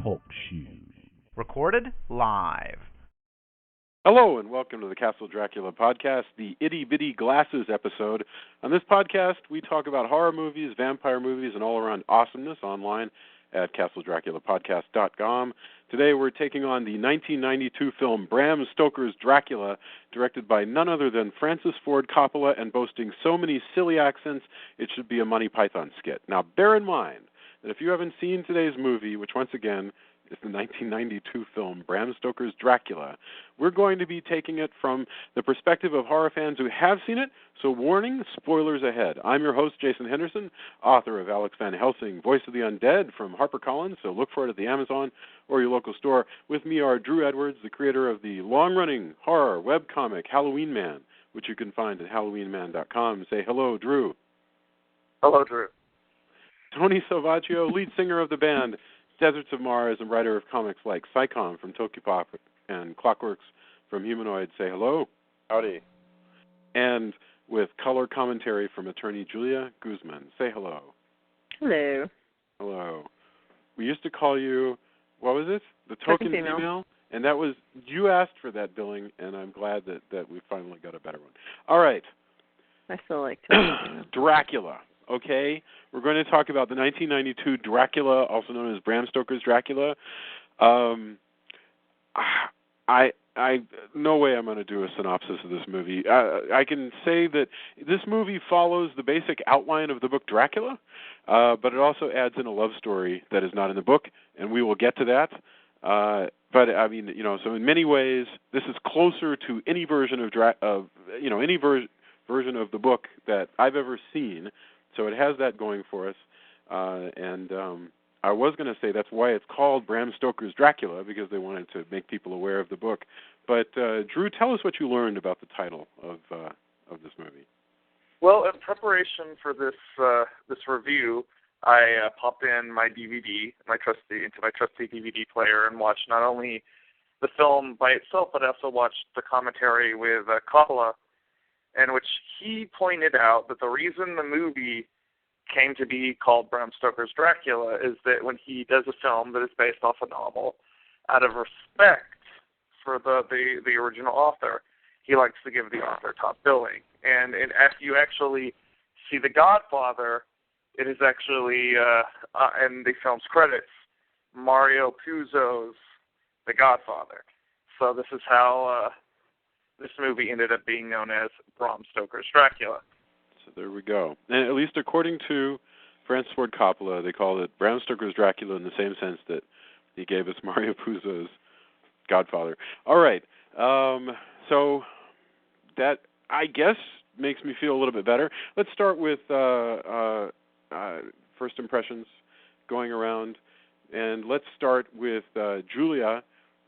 Talk Show. Recorded live. Hello and welcome to the Castle Dracula podcast, the Itty Bitty Glasses episode. On this podcast, we talk about horror movies, vampire movies, and all-around awesomeness online at castledraculapodcast.com. Today we're taking on the 1992 film Bram Stoker's Dracula, directed by none other than Francis Ford Coppola and boasting so many silly accents it should be a Monty Python skit. Now bear in mind that if you haven't seen today's movie, which once again is the 1992 film Bram Stoker's Dracula, we're going to be taking it from the perspective of horror fans who have seen it, so warning, spoilers ahead. I'm your host, Jason Henderson, author of Alex Van Helsing, Voice of the Undead from HarperCollins, so look for it at the Amazon or your local store. With me are Drew Edwards, the creator of the long-running horror webcomic Halloween Man, which you can find at halloweenman.com. Say hello, Drew. Hello, Drew. Tony Salvaccio, lead singer of the band Deserts of Mars and writer of comics like Psychom from Tokyopop and Clockworks from Humanoid. Say hello. Howdy. And with color commentary from attorney Julia Guzman. Say hello. Hello. Hello. We used to call you, what was it? The token female. And that was, you asked for that billing, and I'm glad that we finally got a better one. All right. I still like token female. Dracula. Okay, we're going to talk about the 1992 Dracula, also known as Bram Stoker's Dracula. No way I'm going to do a synopsis of this movie. I can say that this movie follows the basic outline of the book Dracula, but it also adds in a love story that is not in the book, and we will get to that. But I mean, so in many ways, this is closer to any version of version of the book that I've ever seen. So it has that going for us, and I was going to say that's why it's called Bram Stoker's Dracula, because they wanted to make people aware of the book. But Drew, tell us what you learned about the title of this movie. Well, in preparation for this review, I popped in my DVD, into my trusty DVD player, and watched not only the film by itself, but I also watched the commentary with Coppola, in which he pointed out that the reason the movie came to be called Bram Stoker's Dracula is that when he does a film that is based off a novel, out of respect for the original author, he likes to give the author top billing. And if you actually see The Godfather, it is actually, in the film's credits, Mario Puzo's The Godfather. So this is how this movie ended up being known as Bram Stoker's Dracula. So there we go. And at least according to Francis Ford Coppola, they called it Bram Stoker's Dracula in the same sense that he gave us Mario Puzo's Godfather. All right. So that, I guess, makes me feel a little bit better. Let's start with first impressions going around. And let's start with Julia.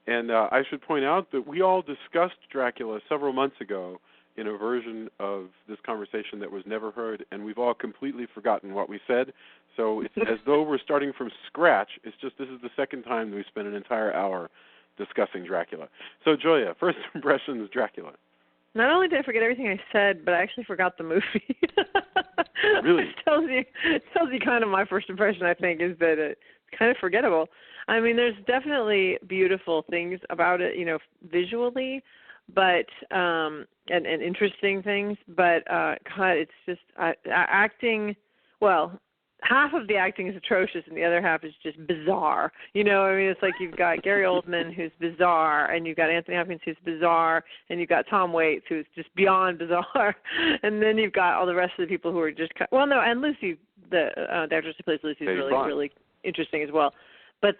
And I should point out that we all discussed Dracula several months ago in a version of this conversation that was never heard, and we've all completely forgotten what we said. So it's as though we're starting from scratch. It's just this is the second time that we spent an entire hour discussing Dracula. So, Julia, first impressions, Dracula. Not only did I forget everything I said, but I actually forgot the movie. Really? It tells you kind of my first impression, I think, is that it's kind of forgettable. I mean, there's definitely beautiful things about it, visually, but and interesting things. But God, it's just acting. Well, half of the acting is atrocious, and the other half is just bizarre. It's like you've got Gary Oldman, who's bizarre, and you've got Anthony Hopkins, who's bizarre, and you've got Tom Waits, who's just beyond bizarre, and then you've got all the rest of the people who are just and Lucy, the actress who plays Lucy, is really interesting as well. But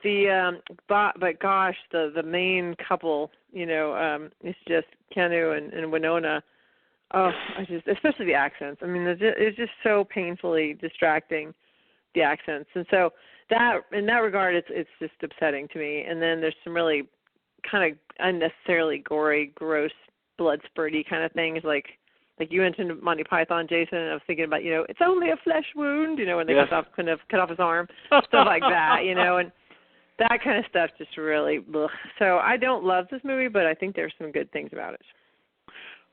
but gosh, the main couple, it's just Keanu and Winona. Oh, especially the accents. I mean, it's just so painfully distracting, the accents, and so that in that regard, it's just upsetting to me. And then there's some really kind of unnecessarily gory, gross, blood spurty kind of things like you mentioned Monty Python, Jason, and I was thinking about, it's only a flesh wound, when they cut off his arm, stuff like that, and that kind of stuff just really, ugh. So I don't love this movie, but I think there's some good things about it.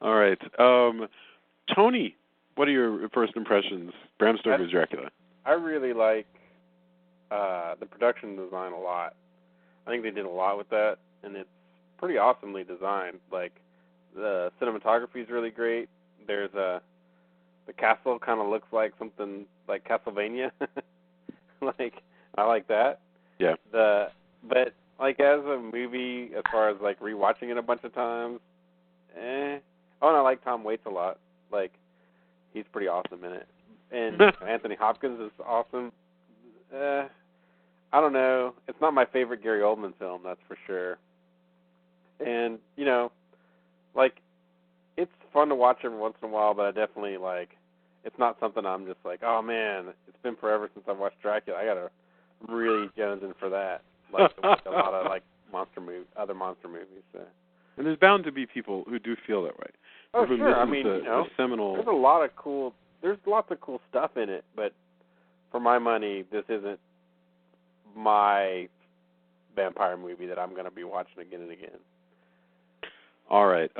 All right. Tony, what are your first impressions? Bram Stoker's Dracula. I really like the production design a lot. I think they did a lot with that, and it's pretty awesomely designed. Like, the cinematography is really great. There's the castle kind of looks like something like Castlevania. Like, I like that. Yeah. But like as a movie, as far as like rewatching it a bunch of times, Oh, and I like Tom Waits a lot. Like, he's pretty awesome in it. And Anthony Hopkins is awesome. I don't know. It's not my favorite Gary Oldman film, that's for sure. And, you know, like, it's fun to watch every once in a while, but I definitely, like, it's not something I'm just like, oh, man, it's been forever since I've watched Dracula. I got to really jones in for that. Like a lot of, like, other monster movies. So. And there's bound to be people who do feel that way. Oh, sure. I mean, the seminal... there's lots of cool stuff in it, but for my money, this isn't my vampire movie that I'm going to be watching again and again. All right.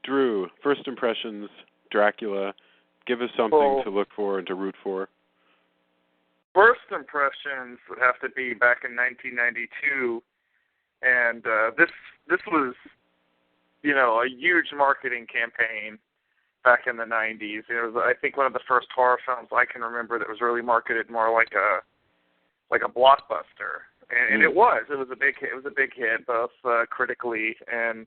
Drew, first impressions, Dracula. Give us something to look for and to root for. First impressions would have to be back in 1992, and this was, you know, a huge marketing campaign back in the 90s. It was, I think, one of the first horror films I can remember that was really marketed more like a blockbuster, and it was a big hit. It was a big hit, both critically and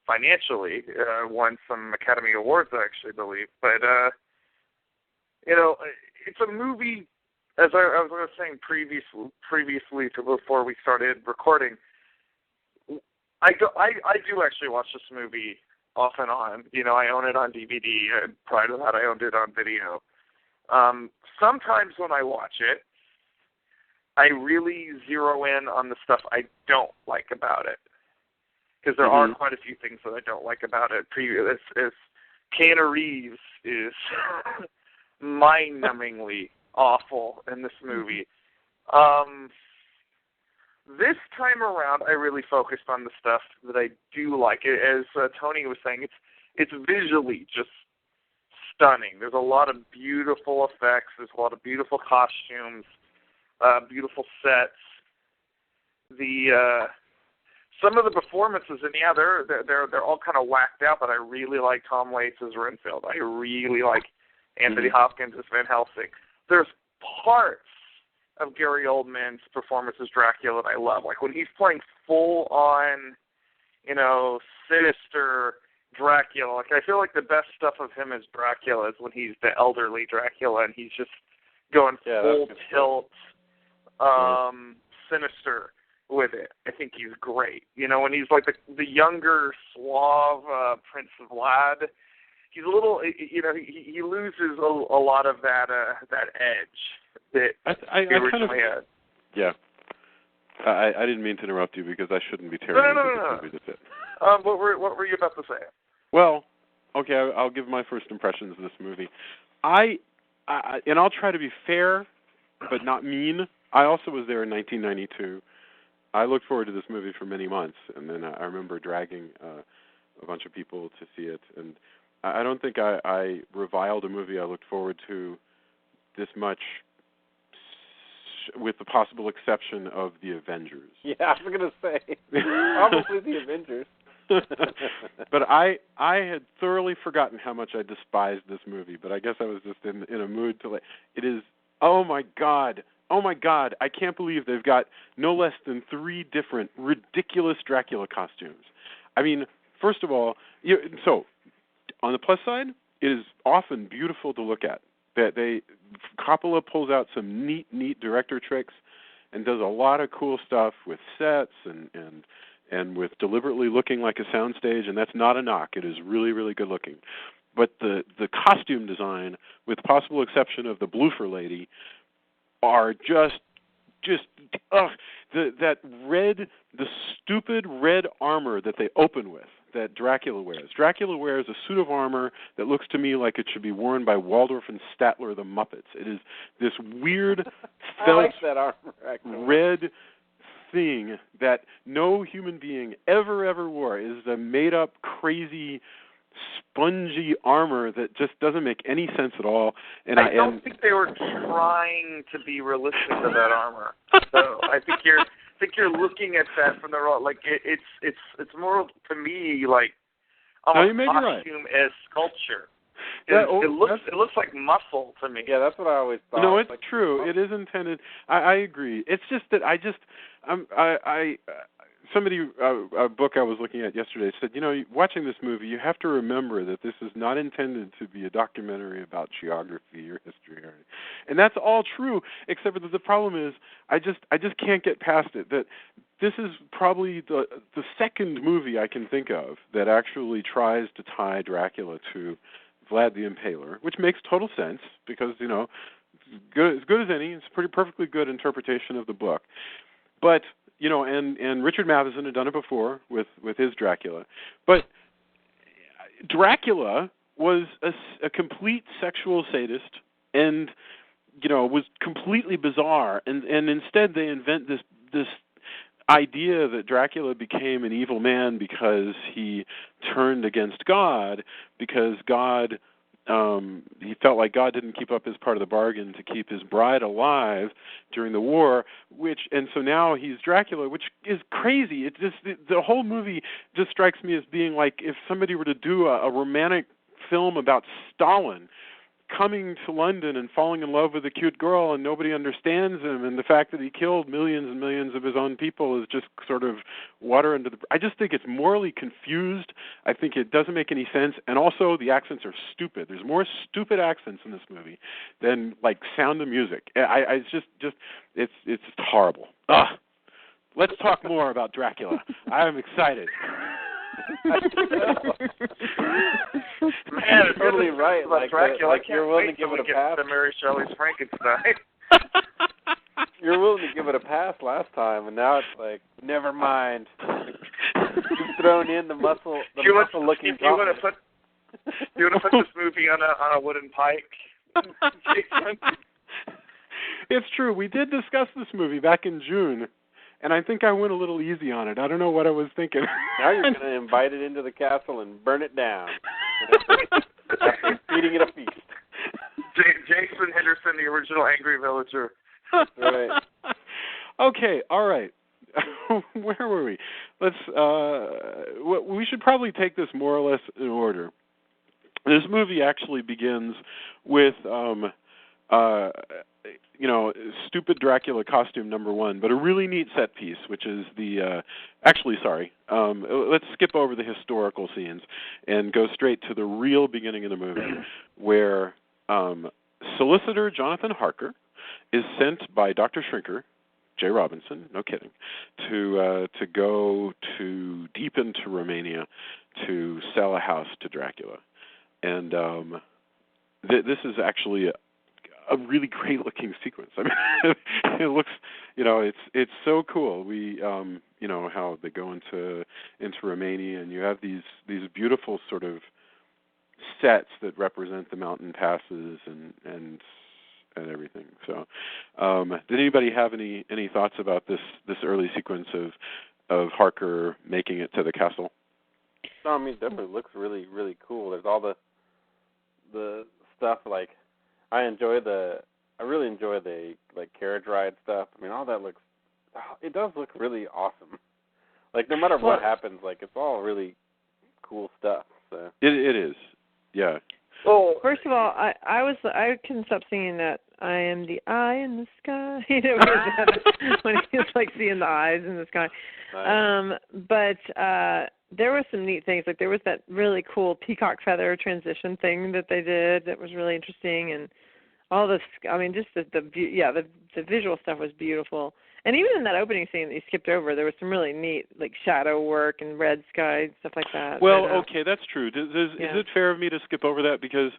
financially. Won some Academy Awards, I actually believe. But you know, it's a movie. As I was saying previously to before we started recording, I do actually watch this movie off and on. You know, I own it on DVD, and prior to that I owned it on video. Sometimes when I watch it, I really zero in on the stuff I don't like about it. Because there are quite a few things that I don't like about it. As Keanu Reeves is mind-numbingly awful in this movie. This time around, I really focused on the stuff that I do like. As Tony was saying, it's visually just stunning. There's a lot of beautiful effects. There's a lot of beautiful costumes, beautiful sets. Some of the performances, and yeah, they're all kind of whacked out, but I really like Tom Waits as Renfield. I really like Anthony Hopkins as Van Helsing. There's parts of Gary Oldman's performance as Dracula that I love. Like when he's playing full-on, you know, sinister Dracula. Like I feel like the best stuff of him as Dracula is when he's the elderly Dracula and he's just going full tilt, sinister with it. I think he's great. You know, when he's like the younger Slav Prince of Vlad, he's a little, you know, he loses a lot of that edge that he originally had. Yeah. I didn't mean to interrupt you because I shouldn't be tearing into this movie. That's it. What were you about to say? Well, okay, I'll give my first impressions of this movie. And I'll try to be fair, but not mean. I also was there in 1992. I looked forward to this movie for many months, and then I remember dragging a bunch of people to see it. And I don't think I reviled a movie I looked forward to this much, with the possible exception of The Avengers. Yeah, I was going to say, probably The Avengers. But I had thoroughly forgotten how much I despised this movie, but I guess I was just in a mood to like, it is, oh my God, I can't believe they've got no less than 3 different ridiculous Dracula costumes. I mean, first of all, so on the plus side, it is often beautiful to look at. Coppola pulls out some neat director tricks and does a lot of cool stuff with sets and with deliberately looking like a soundstage, and that's not a knock. It is really, really good looking. But the costume design, with the possible exception of the Bloofer lady, are just the stupid red armor that they open with, that Dracula wears. Dracula wears a suit of armor that looks to me like it should be worn by Waldorf and Statler the Muppets. It is this weird felt that armor, red thing that no human being ever wore. It is a made-up, crazy, spongy armor that just doesn't make any sense at all. And I don't think they were trying to be realistic to that armor. So I think think you're looking at that from the wrong. Like it's more to me like almost costume as sculpture. It looks like muscle to me. Yeah, that's what I always thought. No, it's true. It is intended. I agree. It's just that a book I was looking at yesterday said, watching this movie, you have to remember that this is not intended to be a documentary about geography or history, and that's all true. Except that the problem is, I just can't get past it. That this is probably the second movie I can think of that actually tries to tie Dracula to Vlad the Impaler, which makes total sense because as good as any, it's a perfectly good interpretation of the book, but. And Richard Matheson had done it before with his Dracula. But Dracula was a complete sexual sadist and, was completely bizarre. And instead they invent this idea that Dracula became an evil man because he turned against God, because God... he felt like God didn't keep up his part of the bargain to keep his bride alive during the war, and so now he's Dracula, which is crazy. It just the whole movie just strikes me as being like if somebody were to do a romantic film about Stalin coming to London and falling in love with a cute girl and nobody understands him, and the fact that he killed millions and millions of his own people is just sort of water under the... I just think it's morally confused. I think it doesn't make any sense, and also the accents are stupid. There's more stupid accents in this movie than like Sound of Music. It's just horrible. Ugh. Let's talk more about Dracula. I am excited. Man, you're totally right. Like Dracula, you're willing to give it a pass. To Mary Shelley's Frankenstein. You're willing to give it a pass last time, and now it's like, never mind. You've thrown in the muscle-looking. You want to put this movie on a wooden pike? It's true. We did discuss this movie back in June. And I think I went a little easy on it. I don't know what I was thinking. Now you're going to invite it into the castle and burn it down. After feeding it a feast. Jason Henderson, the original Angry Villager. Right. Okay, all right. Where were we? We should probably take this more or less in order. This movie actually begins with... stupid Dracula costume number one, but a really neat set piece, which is let's skip over the historical scenes and go straight to the real beginning of the movie, where solicitor Jonathan Harker is sent by Dr. Shrinker, J. Robinson, no kidding, to go to deep into Romania to sell a house to Dracula. And this is actually a really great looking sequence. I mean, it looks, it's so cool. We, how they go into Romania, and you have these beautiful sort of sets that represent the mountain passes and everything. So, did anybody have any thoughts about this early sequence of Harker making it to the castle? No, I mean, it definitely looks really, really cool. There's all the stuff like. I really enjoy the carriage ride stuff. I mean, all that it does look really awesome. Like no matter what happens, it's all really cool stuff. So it is, yeah. Well, first of all, I couldn't stop singing that "I am the eye in the sky." When he's seeing the eyes in the sky. Nice. But there were some neat things. Like there was that really cool peacock feather transition thing that they did that was really interesting, and all this. I mean, just the visual stuff was beautiful. And even in that opening scene that you skipped over, there was some really neat shadow work and red sky and stuff like that. Well, okay, that's true. Is it fair of me to skip over that? Because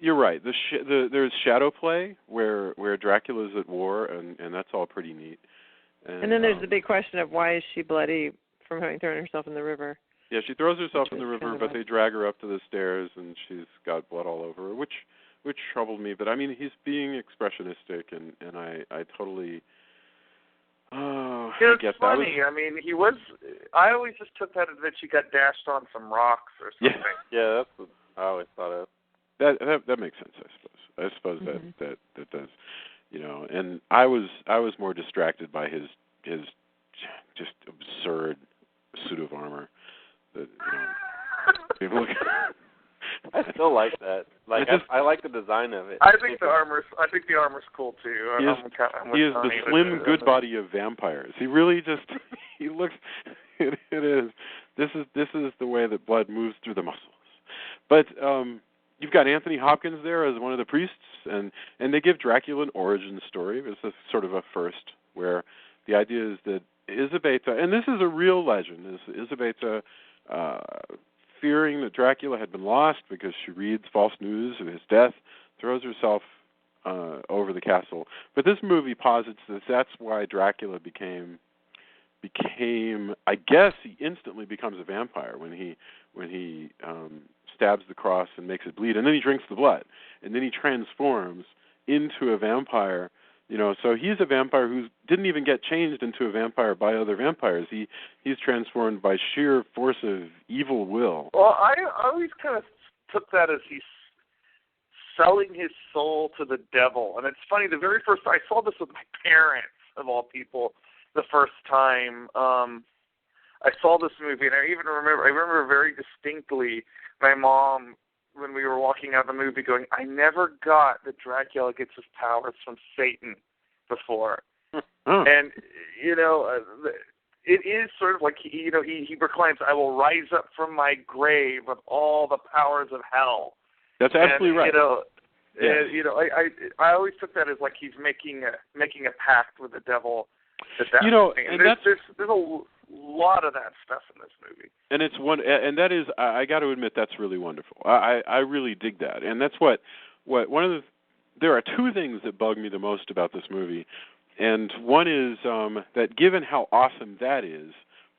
you're right. There's shadow play where Dracula's at war, and that's all pretty neat. And then there's the big question of why is she bloody from having thrown herself in the river? Yeah, she throws herself in the river, but they drag her up to the stairs, and she's got blood all over her, which troubled me. But I mean, he's being expressionistic, and I totally. Oh, it's funny. I mean, he was. I always just took that she got dashed on some rocks or something. Yeah, that's what I always thought of. That makes sense, I suppose. That does. And I was more distracted by his just absurd suit of armor that people look. I still like that. Like I like the design of it. I think the armor's cool too. He is the slim good body of vampires. He really just he looks. It is. This is the way that blood moves through the muscles. But you've got Anthony Hopkins there as one of the priests, and they give Dracula an origin story. It's a sort of a first, where the idea is that Isabeta, and this is a real legend, is Isabeta fearing that Dracula had been lost because she reads false news of his death, throws herself over the castle. But this movie posits that that's why Dracula became. I guess he instantly becomes a vampire when he stabs the cross and makes it bleed, and then he drinks the blood, and then he transforms into a vampire. So he's a vampire who didn't even get changed into a vampire by other vampires. He's transformed by sheer force of evil will. Well, I always kind of took that as he's selling his soul to the devil. And it's funny, the very first I saw this with my parents, of all people, the first time I saw this movie, and I remember very distinctly my mom, when we were walking out of the movie, going, I never got that Dracula gets his powers from Satan before. And, it is sort of like, he proclaims, I will rise up from my grave with all the powers of hell. That's absolutely right. Yes. I always took that as like he's making a pact with the devil. There's a lot of that stuff in this movie. And it's that is, I got to admit, that's really wonderful. I really dig that, and that's what one of the. There are two things that bug me the most about this movie, and one is that given how awesome that is,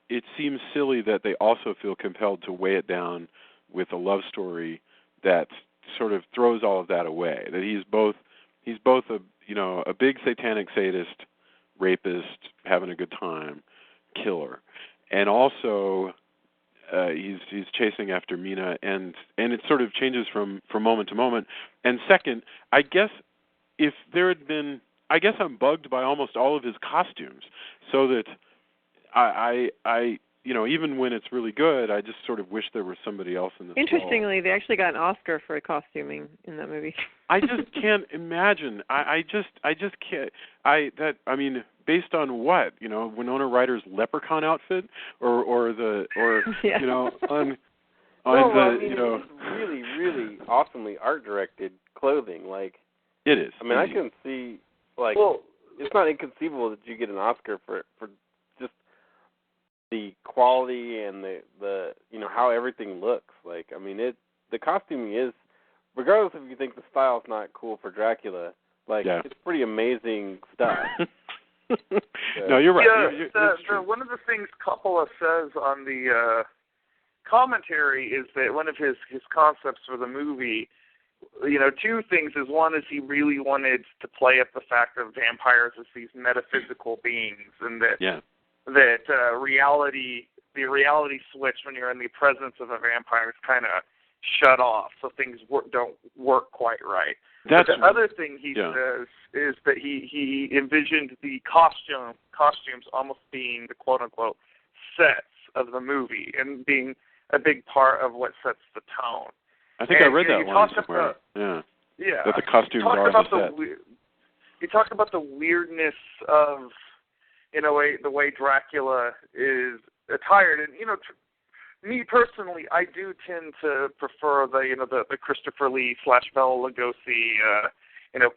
it seems silly that they also feel compelled to weigh it down with a love story that sort of throws all of that away. That he's both a big satanic sadist, rapist, having a good time, killer, and also he's chasing after Mina, and it sort of changes from moment to moment. And second, I guess if there had been, I'm bugged by almost all of his costumes, so that I even when it's really good, I just sort of wish there was somebody else in this. Interestingly, they actually got an Oscar for costuming in that movie. I just can't imagine. I just can't. Based on what? Winona Ryder's leprechaun outfit, or yeah. on really, really awesomely art directed clothing. Like it is. I mean, I can see it's not inconceivable that you get an Oscar for just the quality and the how everything looks. Like, I mean, the costuming is, regardless if you think the style's not cool for Dracula, it's pretty amazing stuff. No, you're right. One of the things Coppola says on the commentary is that one of his concepts for the movie, two things is, one is he really wanted to play up the fact of vampires as these metaphysical beings, and that the reality switch when you're in the presence of a vampire is kind of shut off, so things don't work quite right. But the other thing he says is that he envisioned the costumes almost being the quote-unquote sets of the movie and being a big part of what sets the tone. I think I read that one somewhere. Yeah. That the costumes are the set. You talk about the weirdness of, in a way, the way Dracula is attired, and me personally, I do tend to prefer the Christopher Lee / Bela Lugosi,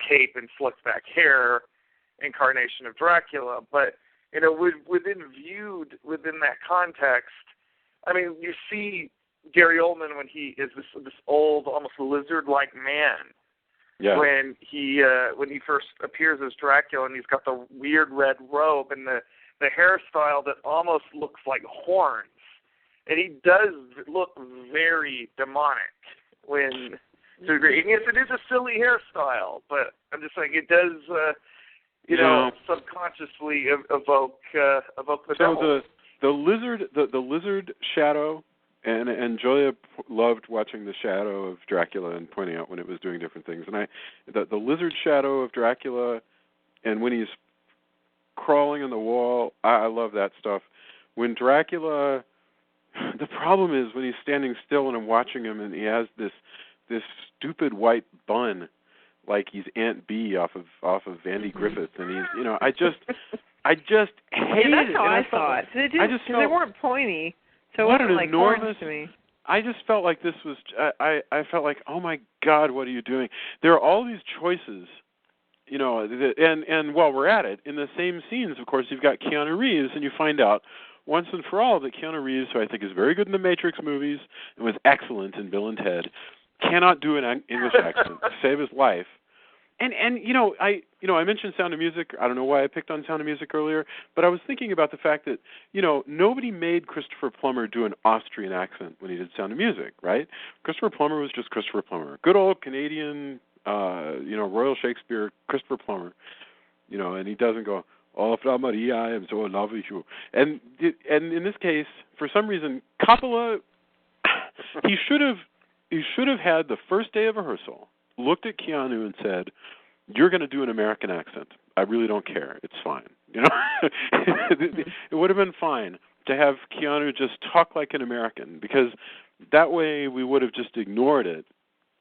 cape and slicked back hair incarnation of Dracula. But within that context, I mean, you see Gary Oldman when he is this old, almost lizard-like man. Yeah. When he first appears as Dracula, and he's got the weird red robe and the hairstyle that almost looks like horns. And he does look very demonic to a degree. And yes, it is a silly hairstyle, but I'm just saying it does, subconsciously evoke the devil. The lizard shadow, and Julia loved watching the shadow of Dracula and pointing out when it was doing different things. And the lizard shadow of Dracula, and when he's crawling on the wall, I love that stuff. When Dracula, the problem is when he's standing still and I'm watching him and he has this stupid white bun like he's Aunt Bee off of Andy Griffith, and he's, you know, I just hate it. That's how I saw it. Because they weren't pointy, so it wasn't like orange to me. I just felt like this was. I felt like, oh my God, what are you doing? There are all these choices, you know, and while we're at it, in the same scenes, of course, you've got Keanu Reeves, and you find out once and for all that Keanu Reeves, who I think is very good in the Matrix movies and was excellent in Bill and Ted, cannot do an English accent to save his life. And I mentioned Sound of Music. I don't know why I picked on Sound of Music earlier, but I was thinking about the fact that, you know, nobody made Christopher Plummer do an Austrian accent when he did Sound of Music, right? Christopher Plummer was just Christopher Plummer. Good old Canadian, Royal Shakespeare, Christopher Plummer. You know, and he doesn't go, "Oh, Frau Maria, I am so in love with you." And in this case, for some reason, Coppola, he should have had the first day of rehearsal, looked at Keanu and said, "You're going to do an American accent. I really don't care. It's fine." You know, it would have been fine to have Keanu just talk like an American, because that way we would have just ignored it.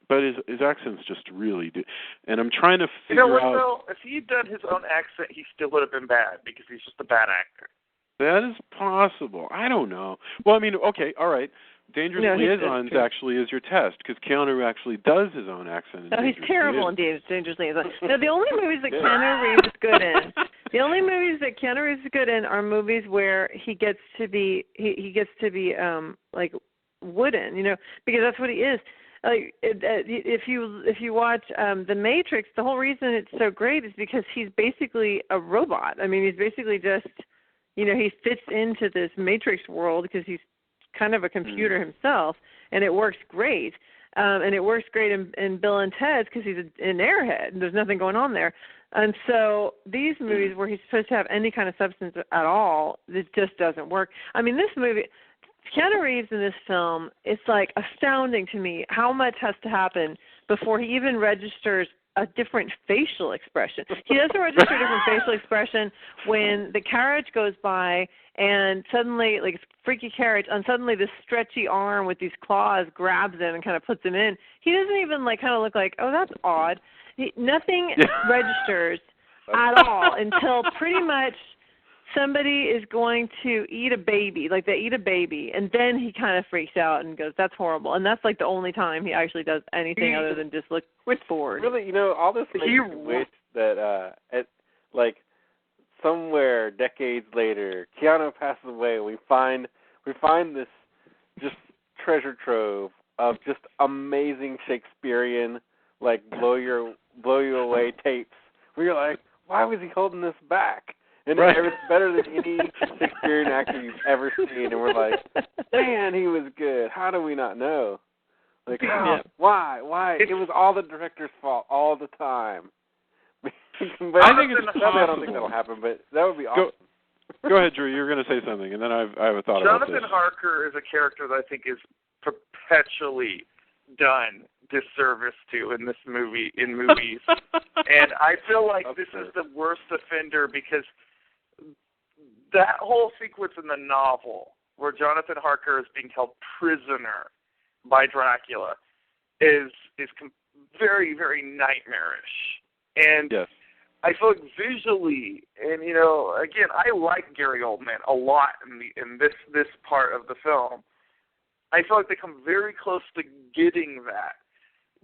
But his accent's just really do. And I'm trying to figure out. Though, if he had done his own accent, he still would have been bad, because he's just a bad actor. That is possible. I don't know. Well, I mean, okay, all right. Dangerous Liaisons actually is your test, because Keanu actually does his own accent. No, he's terrible in Dangerous Liaisons. No, the only movies that Keanu Reeves is good in, are movies where he gets to be like wooden, you know, because that's what he is. Like if you watch The Matrix, the whole reason it's so great is because he's basically a robot. I mean, he's basically just, you know, he fits into this Matrix world because he's kind of a computer himself, and it works great. And it works great in Bill and Ted's because he's an airhead, and there's nothing going on there. And so these movies where he's supposed to have any kind of substance at all, it just doesn't work. I mean, this movie, Keanu Reeves in this film, it's like astounding to me how much has to happen before he even registers a different facial expression. He doesn't register a different facial expression when the carriage goes by and suddenly, like it's a freaky carriage, and suddenly this stretchy arm with these claws grabs him and kind of puts him in. He doesn't even like kind of look like, oh, that's odd. Nothing registers at all until pretty much somebody is going to eat a baby, like they eat a baby, and then he kind of freaks out and goes, that's horrible. And that's like the only time he actually does anything other than just look bored. Really, you know, all this makes me wish that somewhere decades later, Keanu passes away, we find this just treasure trove of just amazing Shakespearean, like blow you away tapes where you're like, why was he holding this back? And it's better than any Shakespearean actor you've ever seen. And we're like, man, he was good. How do we not know? Like, why? It was all the director's fault all the time. But I think it's possible. I don't think that'll happen, but that would be awesome. Go ahead, Drew. You were going to say something, and then I have a thought about this. Jonathan Harker is a character that I think is perpetually done disservice to in movies. And I feel like this is the worst offender, because that whole sequence in the novel where Jonathan Harker is being held prisoner by Dracula is very, very nightmarish. And yes. I feel like visually, and you know, again, I like Gary Oldman a lot in this part of the film. I feel like they come very close to getting that.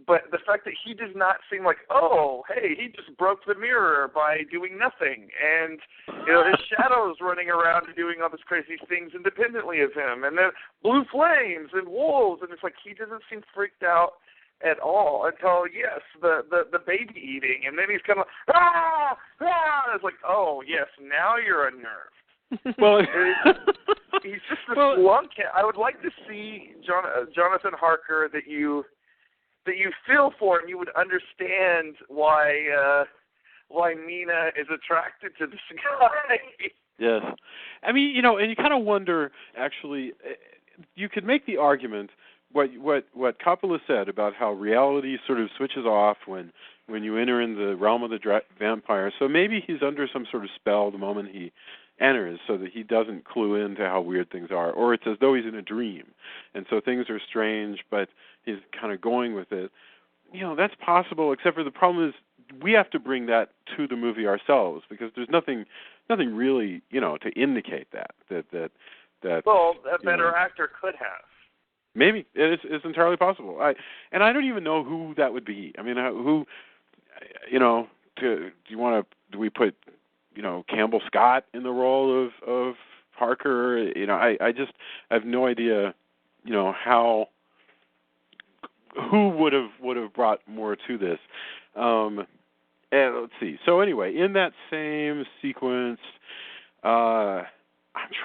But the fact that he does not seem like, oh, hey, he just broke the mirror by doing nothing, and you know his shadow's running around and doing all these crazy things independently of him, and then blue flames and wolves, and it's like he doesn't seem freaked out at all until the baby eating, and then he's kind of it's like, oh yes, now you're unnerved. Well, he's just this lunkhead. I would like to see Jonathan Harker that you feel for him. You would understand why Mina is attracted to this guy. Yes. I mean, you know, and you kind of wonder, actually, you could make the argument what Coppola said about how reality sort of switches off when you enter in the realm of the vampire. So maybe he's under some sort of spell the moment he enters, so that he doesn't clue into how weird things are, or it's as though he's in a dream, and so things are strange, but he's kind of going with it. That's possible, except for the problem is we have to bring that to the movie ourselves, because there's nothing really, to indicate that. Well, a better actor could have. Maybe it's entirely possible. I don't even know who that would be. I mean, who, do we put, Campbell Scott in the role of Harker? I have no idea, how, who would have brought more to this. And let's see. So anyway, in that same sequence, I'm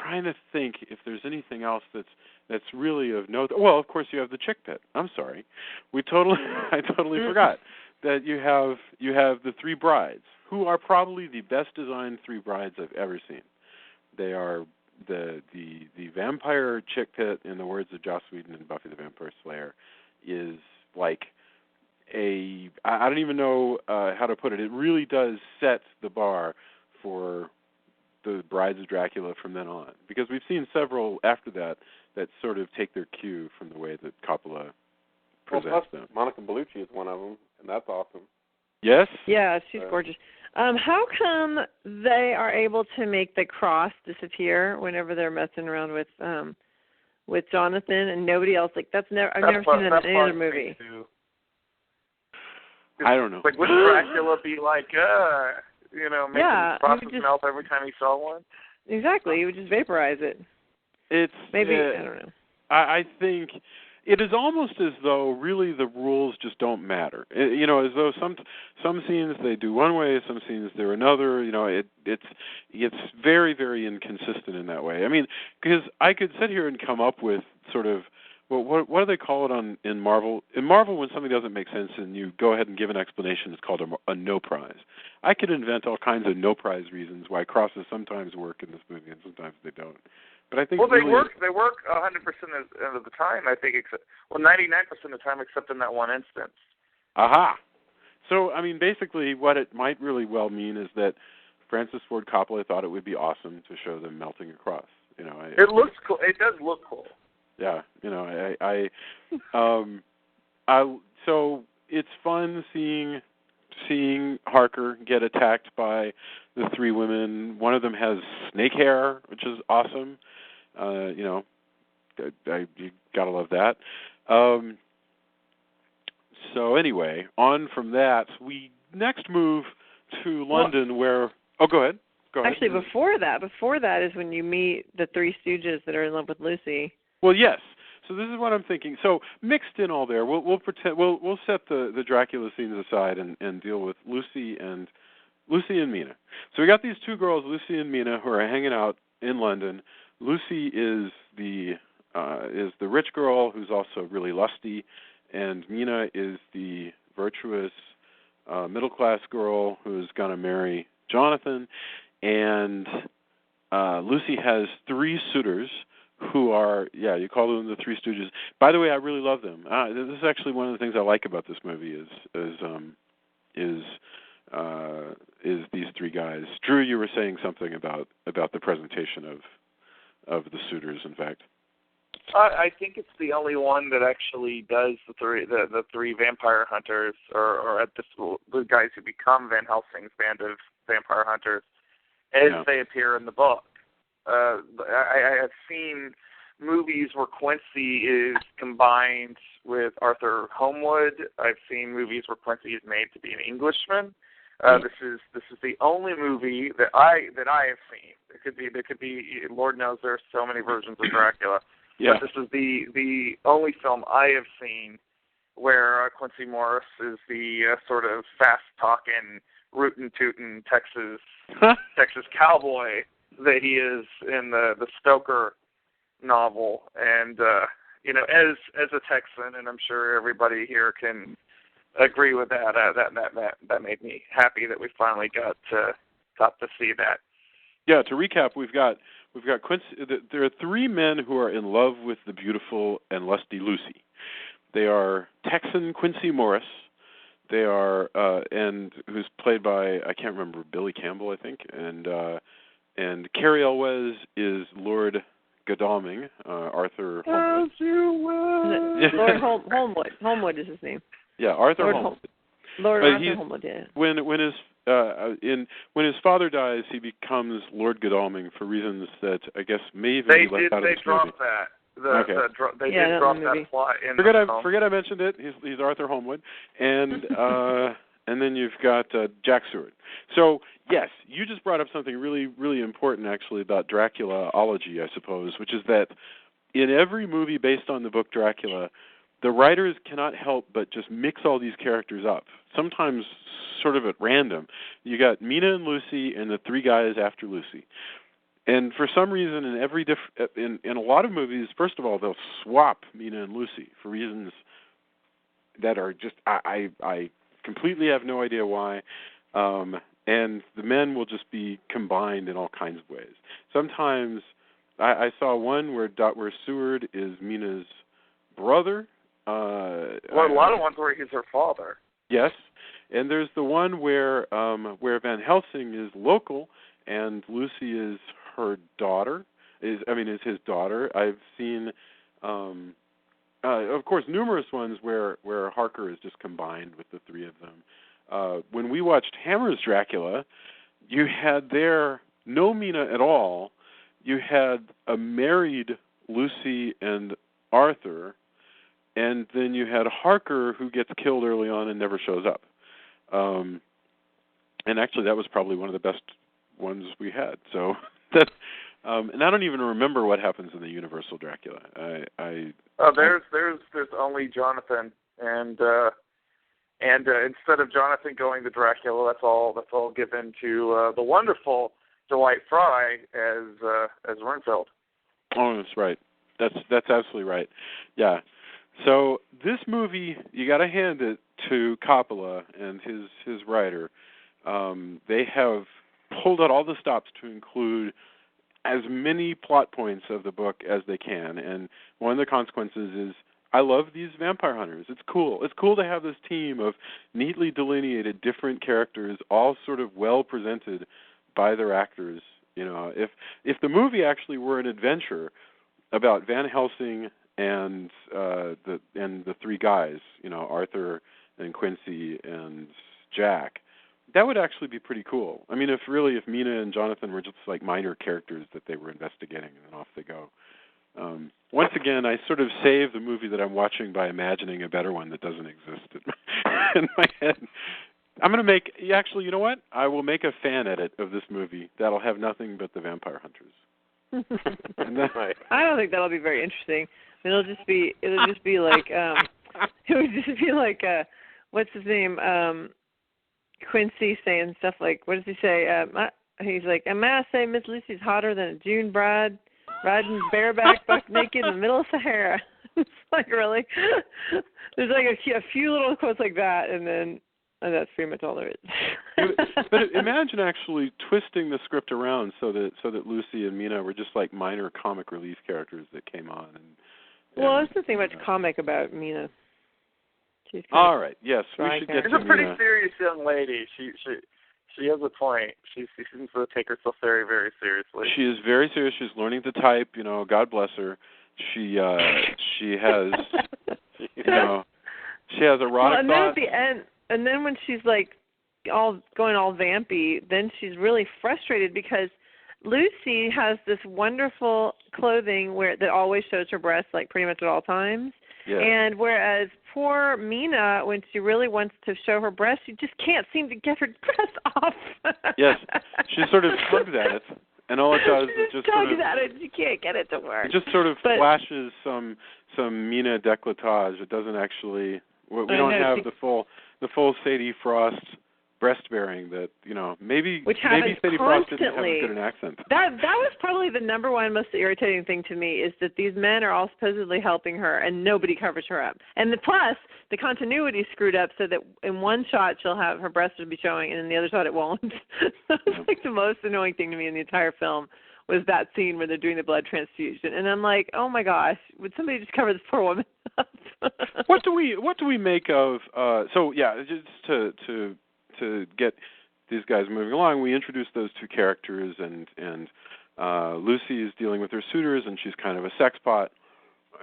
trying to think if there's anything else that's really of note. Well, of course you have the chick pit. I'm sorry, I totally forgot that you have the three brides, who are probably the best designed three brides I've ever seen. They are the vampire chick pit, in the words of Joss Whedon and Buffy the Vampire Slayer, is like I don't even know how to put it. It really does set the bar for the Brides of Dracula from then on, because we've seen several after that sort of take their cue from the way that Coppola presents them. Monica Bellucci is one of them, and that's awesome. Yes? Yeah, she's gorgeous. How come they are able to make the cross disappear whenever they're messing around with Jonathan and nobody else? Like I've never seen that in any other movie. I don't know. Like, would Dracula be like, making cross his mouth every time he saw one? Exactly. He would just vaporize it. It's maybe I don't know. I think it is almost as though really the rules just don't matter. As though some scenes they do one way, some scenes they're another. It's very, very inconsistent in that way. I mean, because I could sit here and come up with sort of, well, what do they call it in Marvel? In Marvel, when something doesn't make sense and you go ahead and give an explanation, it's called a no prize. I could invent all kinds of no prize reasons why crosses sometimes work in this movie and sometimes they don't. But I think they work 100% of the time. I think 99% of the time, except in that one instance. Aha. So I mean, basically, what it might really well mean is that Francis Ford Coppola thought it would be awesome to show them melting across. It looks cool. It does look cool. Yeah, so it's fun seeing Harker get attacked by the three women. One of them has snake hair, which is awesome. You gotta love that. So anyway, on from that, we next move to London, where. Oh, go ahead. Actually, before that is when you meet the Three Stooges that are in love with Lucy. Well, yes. So this is what I'm thinking. So mixed in all there, we'll pretend we'll set the Dracula scenes aside and deal with Lucy and Mina. So we got these two girls, Lucy and Mina, who are hanging out in London. Lucy is the rich girl who's also really lusty, and Mina is the virtuous middle class girl who's gonna marry Jonathan. And Lucy has three suitors who are, you call them the Three Stooges. By the way, I really love them. This is actually one of the things I like about this movie is these three guys. Drew, you were saying something about the presentation of the suitors. In fact, I think it's the only one that actually does the three vampire hunters, or at this the guys who become Van Helsing's band of vampire hunters, as they appear in the book. I have seen movies where Quincy is combined with Arthur Homewood. I've seen movies where Quincy is made to be an Englishman. This is the only movie that I have seen. There could be Lord knows there are so many versions of Dracula. Yeah. But this is the only film I have seen where Quincy Morris is the sort of fast-talking, rootin'-tootin' Texas cowboy that he is in the Stoker novel. And as a Texan, and I'm sure everybody here can agree with that, that made me happy that we finally got to see that. Yeah, to recap, we've got Quincy. There are three men who are in love with the beautiful and lusty Lucy. They are Texan Quincy Morris. They are and who's played by, I can't remember, Billy Campbell, I think, and Cary Elwes is Lord Godalming, Arthur Holmwood. Lord Holmwood. Holmwood is his name. Yeah, Arthur Holmwood. Lord Arthur Holmwood. Yeah. When his father dies, he becomes Lord Godalming for reasons that I guess may even be left out of this movie. They dropped that. They did drop that plot in forget I mentioned it. He's Arthur Holmwood, and and then you've got Jack Stewart. So yes, you just brought up something really, really important actually about Draculaology, I suppose, which is that in every movie based on the book Dracula, the writers cannot help but just mix all these characters up, sometimes sort of at random. You got Mina and Lucy and the three guys after Lucy. And for some reason, in a lot of movies, first of all, they'll swap Mina and Lucy for reasons that are just I completely have no idea why. And the men will just be combined in all kinds of ways. Sometimes I saw one where Seward is Mina's brother. A lot of ones where he's her father. Yes, and there's the one where Van Helsing is local and Lucy is her daughter. Is his daughter. I've seen, of course, numerous ones where Harker is just combined with the three of them. When we watched Hammer's Dracula, you had there no Mina at all. You had a married Lucy and Arthur. And then you had Harker, who gets killed early on and never shows up. And actually, that was probably one of the best ones we had. So that, and I don't even remember what happens in the Universal Dracula. There's only Jonathan, and instead of Jonathan going to Dracula, that's all given to the wonderful Dwight Fry as Renfield. Oh, that's right. That's absolutely right. Yeah. So this movie, you got to hand it to Coppola and his writer. They have pulled out all the stops to include as many plot points of the book as they can. And one of the consequences is, I love these vampire hunters. It's cool. It's cool to have this team of neatly delineated different characters, all sort of well presented by their actors. You know, if the movie actually were an adventure about Van Helsing and the three guys, you know, Arthur and Quincy and Jack, that would actually be pretty cool. I mean, if Mina and Jonathan were just like minor characters that they were investigating, and then off they go. Once again, I sort of save the movie that I'm watching by imagining a better one that doesn't exist in my head. I'm going to make, actually, you know what? I will make a fan edit of this movie that'll have nothing but the vampire hunters. And then, I don't think that'll be very interesting. It'll just be like what's his name? Quincy saying stuff like, what does he say? He's like, I must say Miss Lucy's hotter than a June bride riding bareback buck naked in the middle of Sahara. It's like, really? There's like a few little quotes like that, and that's pretty much all there is. But imagine actually twisting the script around so that Lucy and Mina were just like minor comic relief characters that came on. Well, there's nothing much comic about Mina. All right. Yes, we should get to Mina. She's a pretty serious young lady. She has a point. She seems to take herself very, very seriously. She is very serious. She's learning to type. You know, God bless her. She has she has erotic thoughts. At the end, and then when she's like all vampy, then she's really frustrated because Lucy has this wonderful clothing that always shows her breasts, like pretty much at all times. Yeah. And whereas poor Mina, when she really wants to show her breasts, she just can't seem to get her dress off. Yes, she sort of tugs at it, and all it does is just tugs at it. She can't get it to work. It just sort of flashes some Mina décolletage. It doesn't actually. We don't have the full Sadie Frost breast bearing that, you know, maybe Sadie Frost didn't have as good an accent. That was probably the number one most irritating thing to me, is that these men are all supposedly helping her and nobody covers her up. And plus the continuity screwed up so that in one shot she'll have her breasts will be showing and in the other shot it won't. So it's like the most annoying thing to me in the entire film was that scene where they're doing the blood transfusion. And I'm like, oh my gosh, would somebody just cover this poor woman up? What do we make of? So yeah, just to get these guys moving along, we introduce those two characters, and Lucy is dealing with her suitors, and she's kind of a sex pot,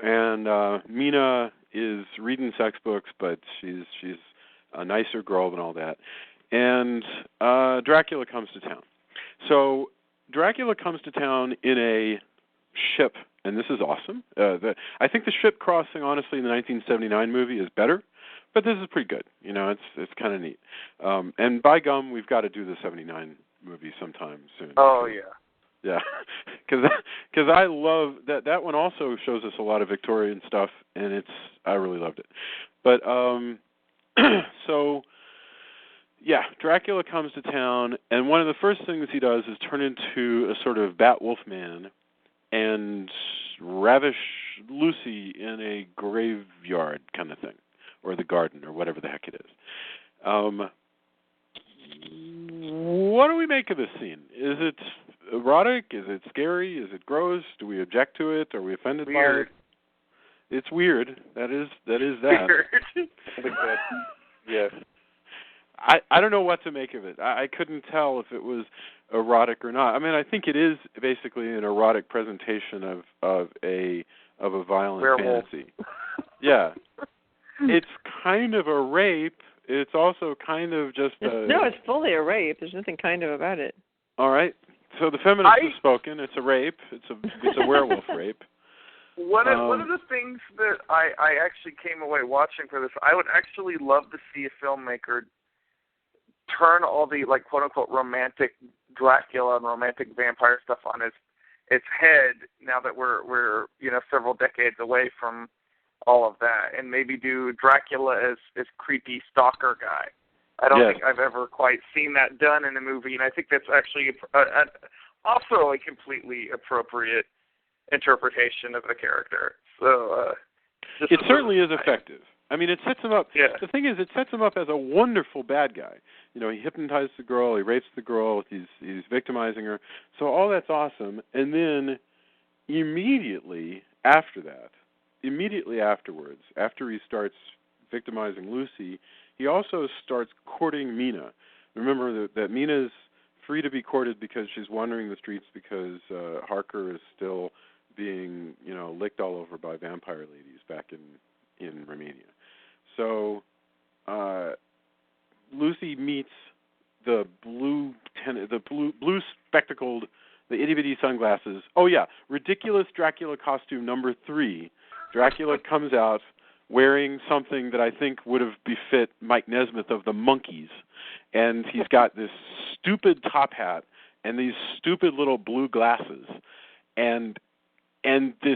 and Mina is reading sex books, but she's a nicer girl than all that, and Dracula comes to town. So Dracula comes to town in a ship, and this is awesome. I think the ship crossing, honestly, in the 1979 movie is better, but this is pretty good. You know, it's kind of neat. And by gum, we've got to do the 79 movie sometime soon. Oh yeah. Yeah, because I love that. That one also shows us a lot of Victorian stuff, and I really loved it. But so yeah, Dracula comes to town, and one of the first things he does is turn into a sort of Bat-Wolf man and ravish Lucy in a graveyard kind of thing, or the garden, or whatever the heck it is. What do we make of this scene? Is it erotic? Is it scary? Is it gross? Do we object to it? Are we offended by it? It's weird. That is that. Weird. Yes. I don't know what to make of it. I couldn't tell if it was erotic or not. I mean, I think it is basically an erotic presentation of a violent werewolf fantasy. Yeah. It's kind of a rape. It's also kind of just No, it's fully a rape. There's nothing kind of about it. All right. So the feminists have spoken. It's a rape. It's a werewolf rape. One of the things that I actually came away watching for this, I would actually love to see a filmmaker turn all the, like, quote-unquote romantic Dracula and romantic vampire stuff on its head now that we're several decades away from all of that, and maybe do Dracula as creepy stalker guy. I don't think I've ever quite seen that done in a movie, and I think that's actually also a completely appropriate interpretation of the character. So it certainly is effective. I mean, it sets him up. Yeah. The thing is, it sets him up as a wonderful bad guy. You know, he hypnotizes the girl, he rapes the girl, he's victimizing her. So all that's awesome. And then immediately afterwards, after he starts victimizing Lucy, he also starts courting Mina. Remember that Mina's free to be courted because she's wandering the streets because Harker is still being, licked all over by vampire ladies back in Romania. So Lucy meets the blue spectacled, the itty bitty sunglasses. Oh yeah, ridiculous Dracula costume number 3. Dracula comes out wearing something that I think would have befit Mike Nesmith of the Monkees, and he's got this stupid top hat and these stupid little blue glasses, and the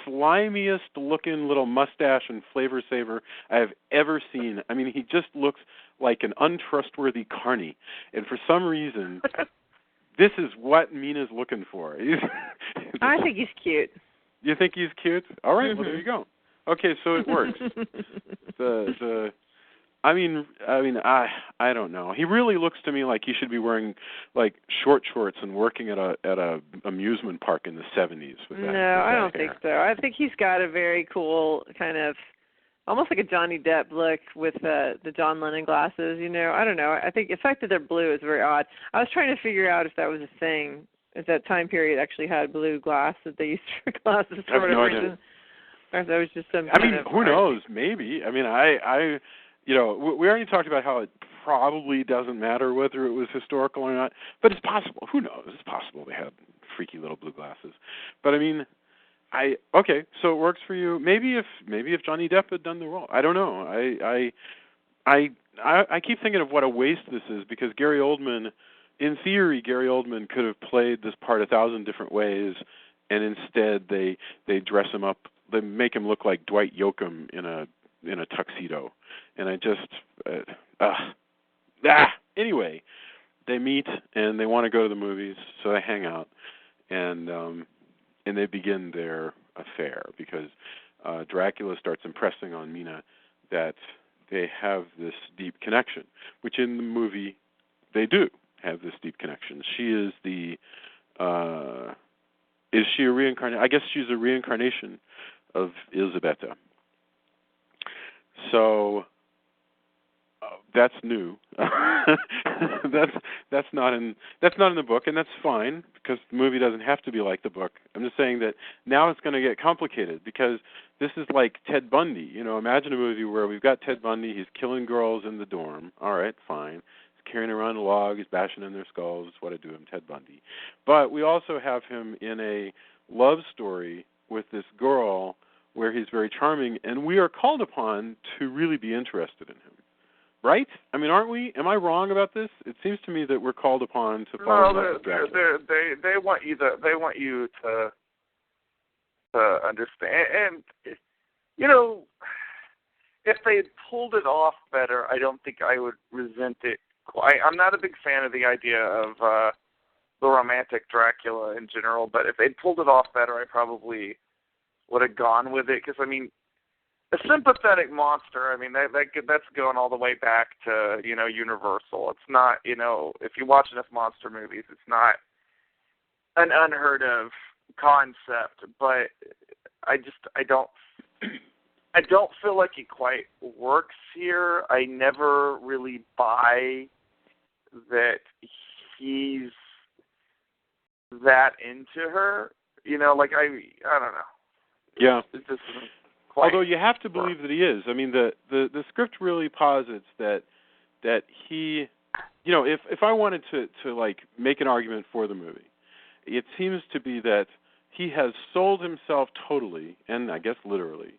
slimiest looking little mustache and flavor saver I have ever seen. I mean, he just looks like an untrustworthy carny, and for some reason, this is what Mina's looking for. I think he's cute. You think he's cute? All right, Mm-hmm. Well, there you go. Okay, so it works. I don't know. He really looks to me like he should be wearing like short shorts and working at a amusement park in the 70s. No, I don't think so. I think he's got a very cool kind of, almost like a Johnny Depp look with the John Lennon glasses. I don't know. I think the fact that they're blue is very odd. I was trying to figure out if that was a thing, if that time period actually had blue glass that they used for glasses for whatever reason. Or if that was just some kind of who knows? Maybe. I mean, we already talked about how it probably doesn't matter whether it was historical or not, but it's possible. Who knows? It's possible they had freaky little blue glasses. But I mean, okay, so it works for you. Maybe if Johnny Depp had done the role, I don't know. I keep thinking of what a waste this is, because Gary Oldman, in theory, could have played this part 1,000 different ways, and instead they dress him up. They make him look like Dwight Yoakam in a tuxedo, and I just anyway, they meet and they want to go to the movies, so they hang out, and they begin their affair because Dracula starts impressing on Mina that they have this deep connection, which in the movie they do have this deep connection. She is is she a reincarnation? I guess she's a reincarnation of Elisabetta. So that's new. that's not in the book, and that's fine because the movie doesn't have to be like the book. I'm just saying that now it's going to get complicated because this is like Ted Bundy. Imagine a movie where we've got Ted Bundy. He's killing girls in the dorm. All right, fine. He's carrying around a log. He's bashing in their skulls. That's what I do. I'm Ted Bundy. But we also have him in a love story with this girl where he's very charming, and we are called upon to really be interested in him. Right? I mean, aren't we? Am I wrong about this? It seems to me that we're called upon to follow. No, they want you to understand. And if they had pulled it off better, I don't think I would resent it. I'm not a big fan of the idea of the romantic Dracula in general, but if they'd pulled it off better, I probably would have gone with it. Because a sympathetic monster, that's going all the way back to, Universal. It's not, if you watch enough monster movies, it's not an unheard of concept, but I don't feel like it quite works here. I never really buy that he's that into her, I don't know. Yeah. It just isn't quite. Although you have to believe that he is. I mean, the script really posits that he, if I wanted to like make an argument for the movie, it seems to be that he has sold himself totally, and I guess literally,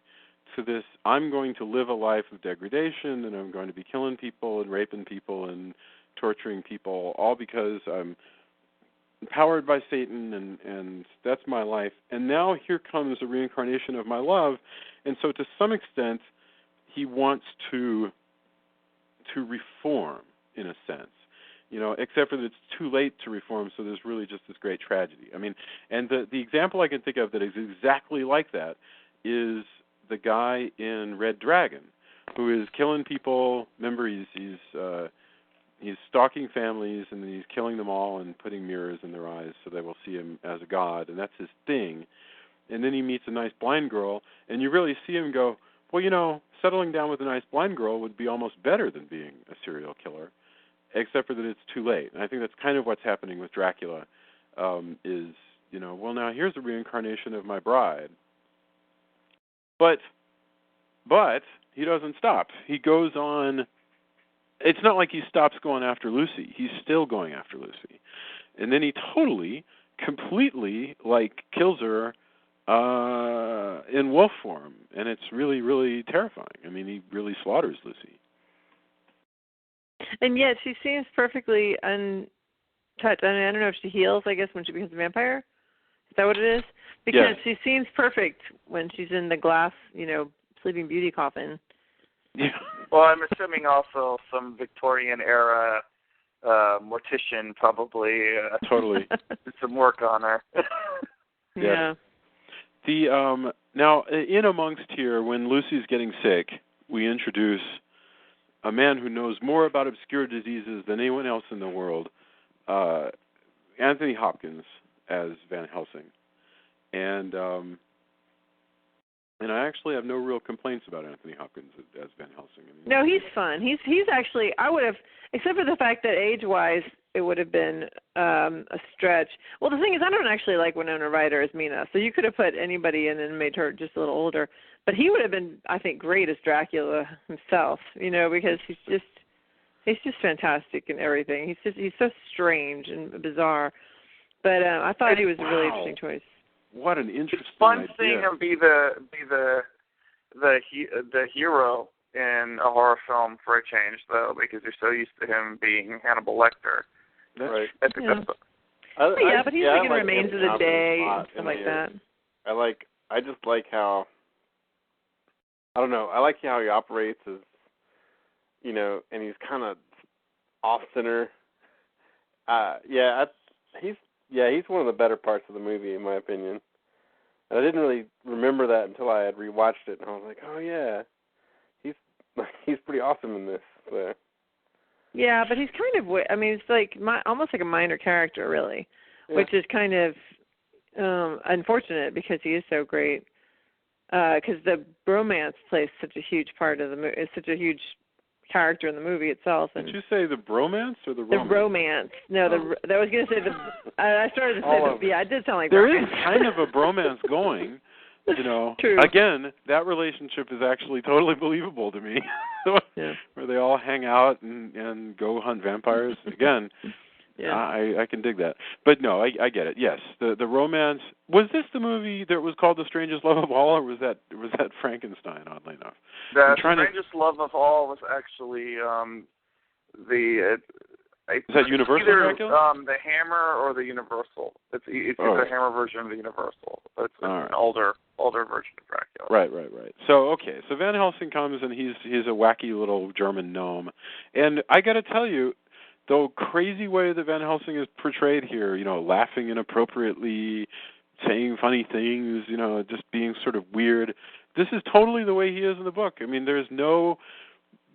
to this, I'm going to live a life of degradation, and I'm going to be killing people and raping people and torturing people, all because I'm empowered by Satan, and that's my life. And now here comes a reincarnation of my love, and so to some extent, he wants to reform, in a sense. Except for that it's too late to reform, so there's really just this great tragedy. I mean, and the example I can think of that is exactly like that is the guy in Red Dragon, who is killing people. Remember, he's stalking families, and then he's killing them all and putting mirrors in their eyes so they will see him as a god, and that's his thing. And then he meets a nice blind girl, and you really see him go, well, settling down with a nice blind girl would be almost better than being a serial killer, except for that it's too late. And I think that's kind of what's happening with Dracula, is, well, now here's a reincarnation of my bride. But he doesn't stop. He goes on. It's not like he stops going after Lucy. He's still going after Lucy. And then he totally, completely, kills her in wolf form. And it's really, really terrifying. I mean, he really slaughters Lucy. And yet she seems perfectly untouched. I don't know if she heals, I guess, when she becomes a vampire. Is that what it is? Because she seems perfect when she's in the glass, Sleeping Beauty coffin. Yeah. Well, I'm assuming also some Victorian-era mortician probably totally did some work on her. Yeah. Now, in amongst here, when Lucy's getting sick, we introduce a man who knows more about obscure diseases than anyone else in the world, Anthony Hopkins as Van Helsing. And I actually have no real complaints about Anthony Hopkins as Van Helsing. No, he's fun. He's actually, I would have, except for the fact that age-wise, it would have been a stretch. Well, the thing is, I don't actually like Winona Ryder as Mina, so you could have put anybody in and made her just a little older. But he would have been, I think, great as Dracula himself, because he's just fantastic in everything. He's so strange and bizarre. But I thought he was a really interesting choice. What an interesting It's fun idea. seeing him be the hero in a horror film for a change, though, because you're so used to him being Hannibal Lecter. That's right. I think that's but he's in Remains of the Day and stuff like that. I just like how, I don't know, I like how he operates as, and he's kind of off-center. He's one of the better parts of the movie, in my opinion. And I didn't really remember that until I had rewatched it, and I was like, oh yeah, he's pretty awesome in this. So. Yeah, but he's kind of, it's like almost like a minor character, really, which is kind of unfortunate because he is so great. because the bromance plays such a huge part of the movie. It's such a huge character in the movie itself. And did you say the bromance or the romance? The romance. No, I was going to say I started to say yeah, it did sound like there bromance. is kind of a bromance going. You know, True. Again, that relationship is actually totally believable to me. Yeah. Where they all hang out and go hunt vampires. Again, yeah. I can dig that. But no, I get it. Yes, the romance. Was this the movie that was called The Strangest Love of All, or was that Frankenstein? Oddly enough, The Strangest Love of All was actually is that Universal either, Dracula? The Hammer or the Universal. It's the Hammer version of the Universal. It's an older version of Dracula. Right. So Van Helsing comes and he's a wacky little German gnome, and I got to tell you, the crazy way that Van Helsing is portrayed here, you know, laughing inappropriately, saying funny things, you know, just being sort of weird. This is totally the way he is in the book. I mean, there's no,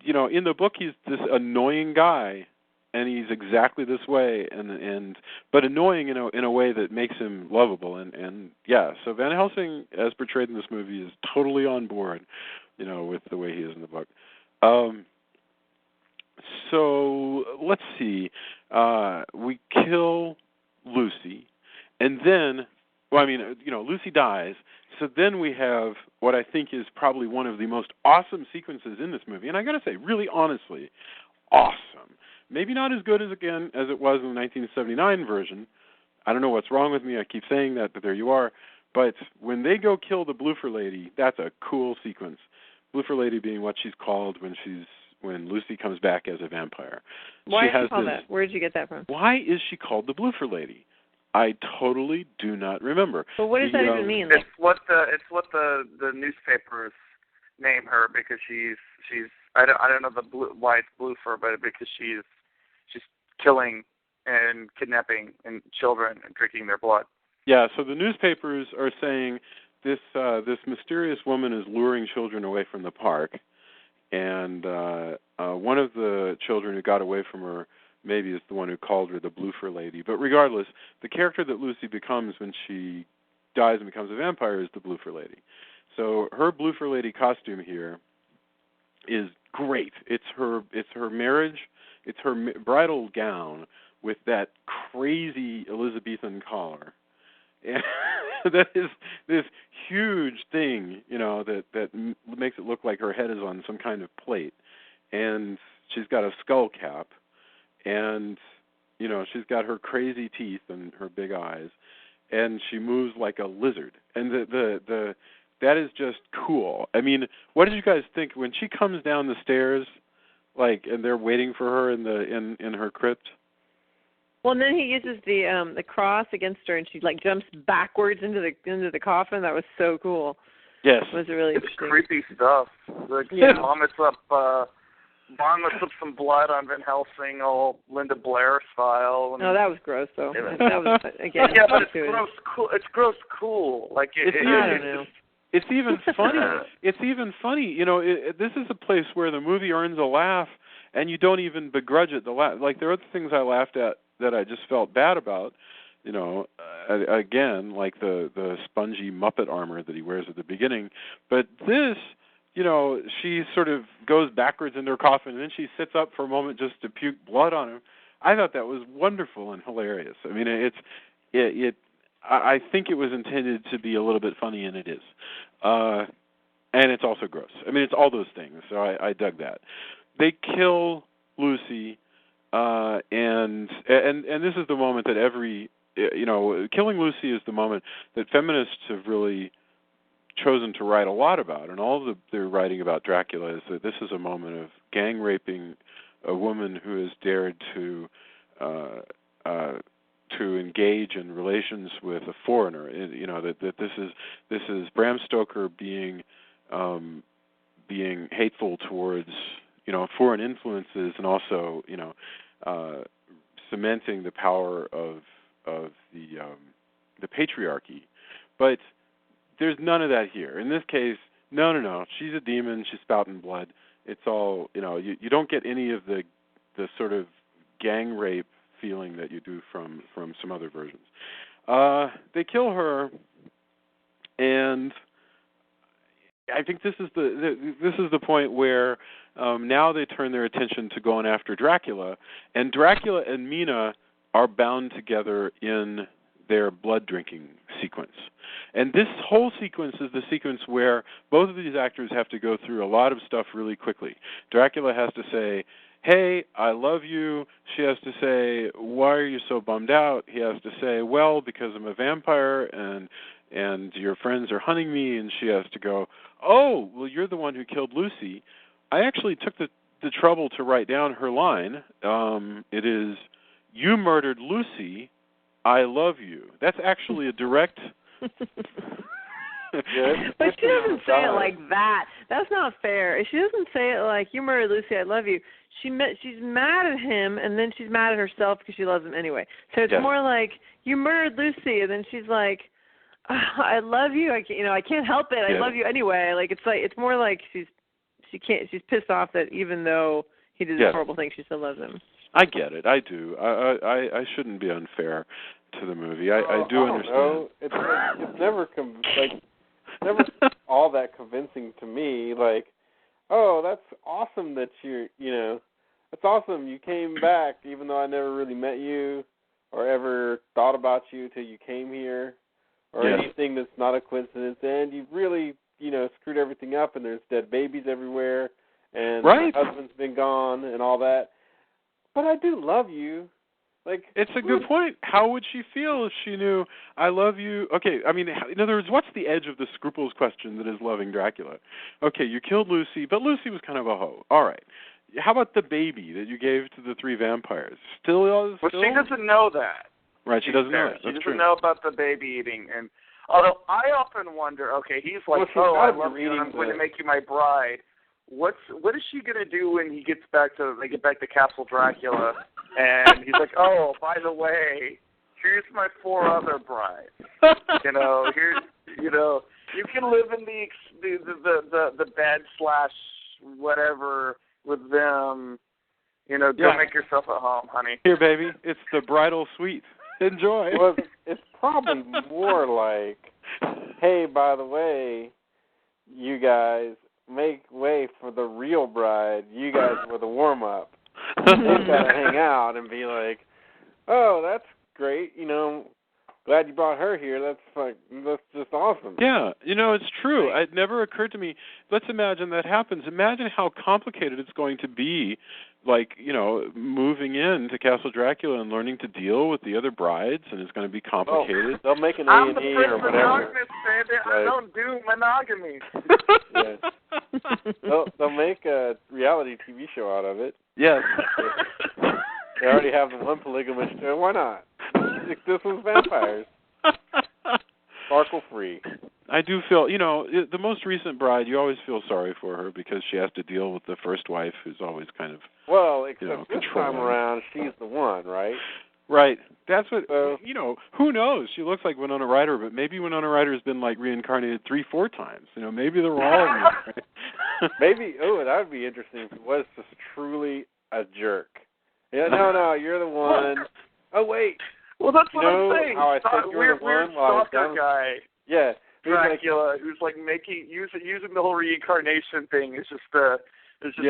you know, in the book he's this annoying guy. And he's exactly this way, but annoying in a way that makes him lovable, and yeah. So Van Helsing, as portrayed in this movie, is totally on board, you know, with the way he is in the book. So let's see. We kill Lucy, and then, well, I mean, you know, Lucy dies. So then we have what I think is probably one of the most awesome sequences in this movie, and I got to say, really honestly, awesome. Maybe not as good as it was in the 1979 version. I don't know what's wrong with me. I keep saying that, but there you are. But when they go kill the Bloofer Lady, that's a cool sequence. Bloofer Lady being what she's called when Lucy comes back as a vampire. Why is she called that? Where did you get that from? Why is she called the Bloofer Lady? I totally do not remember. But what does that even mean? It's what the newspapers name her, because she's I don't know why it's Bloofer, but because she's killing and kidnapping and children and drinking their blood. Yeah, so the newspapers are saying this mysterious woman is luring children away from the park, and one of the children who got away from her maybe is the one who called her the Bloofer Lady. But regardless, the character that Lucy becomes when she dies and becomes a vampire is the Bloofer Lady. So her Bloofer Lady costume here is great. It's her marriage. It's her bridal gown with that crazy Elizabethan collar. And that is this huge thing, you know, that makes it look like her head is on some kind of plate. And she's got a skull cap. And, you know, she's got her crazy teeth and her big eyes. And she moves like a lizard. And that is just cool. I mean, what did you guys think when she comes down the stairs? And they're waiting for her in her crypt. Well, and then he uses the cross against her, and she jumps backwards into the coffin. That was so cool. Yes, it was really interesting. Creepy stuff. Vomits up some blood on Van Helsing, all Linda Blair style. And that was gross, though. That was again. Yeah, but it's gross cool. It's gross cool. I don't know. It's even funny. It's even funny. You know, this is a place where the movie earns a laugh, and you don't even begrudge it. There are other things I laughed at that I just felt bad about. You know, again, like the spongy Muppet armor that he wears at the beginning. But this, you know, she sort of goes backwards into her coffin, and then she sits up for a moment just to puke blood on him. I thought that was wonderful and hilarious. I mean, I think it was intended to be a little bit funny, and it is. And it's also gross. I mean, it's all those things, so I dug that. They kill Lucy, and this is the moment that killing Lucy is the moment that feminists have really chosen to write a lot about, and all they're writing about Dracula is that this is a moment of gang raping a woman who has dared to engage in relations with a foreigner. You know, that this is Bram Stoker being hateful towards, you know, foreign influences, and also, you know, cementing the power of the patriarchy. But there's none of that here. In this case, no. She's a demon. She's spouting blood. It's all, you know, you don't get any of the sort of gang rape feeling that you do from some other versions. They kill her, and I think this is the point where now they turn their attention to going after Dracula, and Dracula and Mina are bound together in their blood drinking sequence. And this whole sequence is the sequence where both of these actors have to go through a lot of stuff really quickly. Dracula has to say, "Hey, I love you." She has to say, "Why are you so bummed out?" He has to say, "Well, because I'm a vampire and your friends are hunting me." And she has to go, "Oh, well, you're the one who killed Lucy." I actually took the trouble to write down her line. It is, "You murdered Lucy. I love you." That's actually a direct... But she doesn't say it like that. That's not fair. She doesn't say it like, "You murdered Lucy, I love you." She's mad at him, and then she's mad at herself because she loves him anyway. So it's more like, "You murdered Lucy," and then she's like, "I love you. I can't help it. I love you anyway." Like it's more like she's pissed off that even though he did this horrible thing, she still loves him. I get it. I do. I shouldn't be unfair to the movie. I do understand. Know. It's never never all that convincing to me. Like, oh, that's awesome that that's awesome. You came back, even though I never really met you or ever thought about you till you came here, or anything that's not a coincidence. And you've really, screwed everything up, and there's dead babies everywhere, and my husband's been gone, and all that. But I do love you. Like, it's a good point. How would she feel if she knew, "I love you"? Okay, I mean, in other words, what's the edge of the scruples question that is loving Dracula? Okay, you killed Lucy, but Lucy was kind of a hoe. All right. How about the baby that you gave to the three vampires? Well, she doesn't know that. Right, she doesn't know that. She doesn't know about the baby eating. And although I often wonder, okay, he's like, I love you, and I'm going to make you my bride. What is she going to do when they get back to Castle Dracula, and he's like, "Oh, by the way, here's my 4 other brides. Here's you can live in the bed / whatever with them. Go make yourself at home, honey. Here, baby, it's the bridal suite. Enjoy." Well, it's probably more like, "Hey, by the way, you guys, make way for the real bride. You guys were the warm-up." They've got to hang out and be like, "Oh, that's great. Glad you brought her here. That's just awesome." Yeah, it's true. It never occurred to me. Let's imagine that happens. Imagine how complicated it's going to be, like, moving into Castle Dracula and learning to deal with the other brides, and it's going to be complicated. Oh, they'll make an I'm A&E the or whatever. I don't do monogamy. They'll make a reality TV show out of it. Yes. They already have the one polygamist show. Why not? This one's vampires. Sparkle free. I do feel, the most recent bride, you always feel sorry for her because she has to deal with the first wife, who's always kind of, except this time around, she's the one, right? Right. That's what, who knows? She looks like Winona Ryder, but maybe Winona Ryder has been, reincarnated 3-4 times. Maybe they're all reincarnated. Maybe, that would be interesting if it was just truly a jerk. Yeah, no, you're the one. Oh, wait. Well, that's what I'm saying. How I think you're the one while stalker guy. Yeah. Dracula, who's using the whole reincarnation thing. It's just a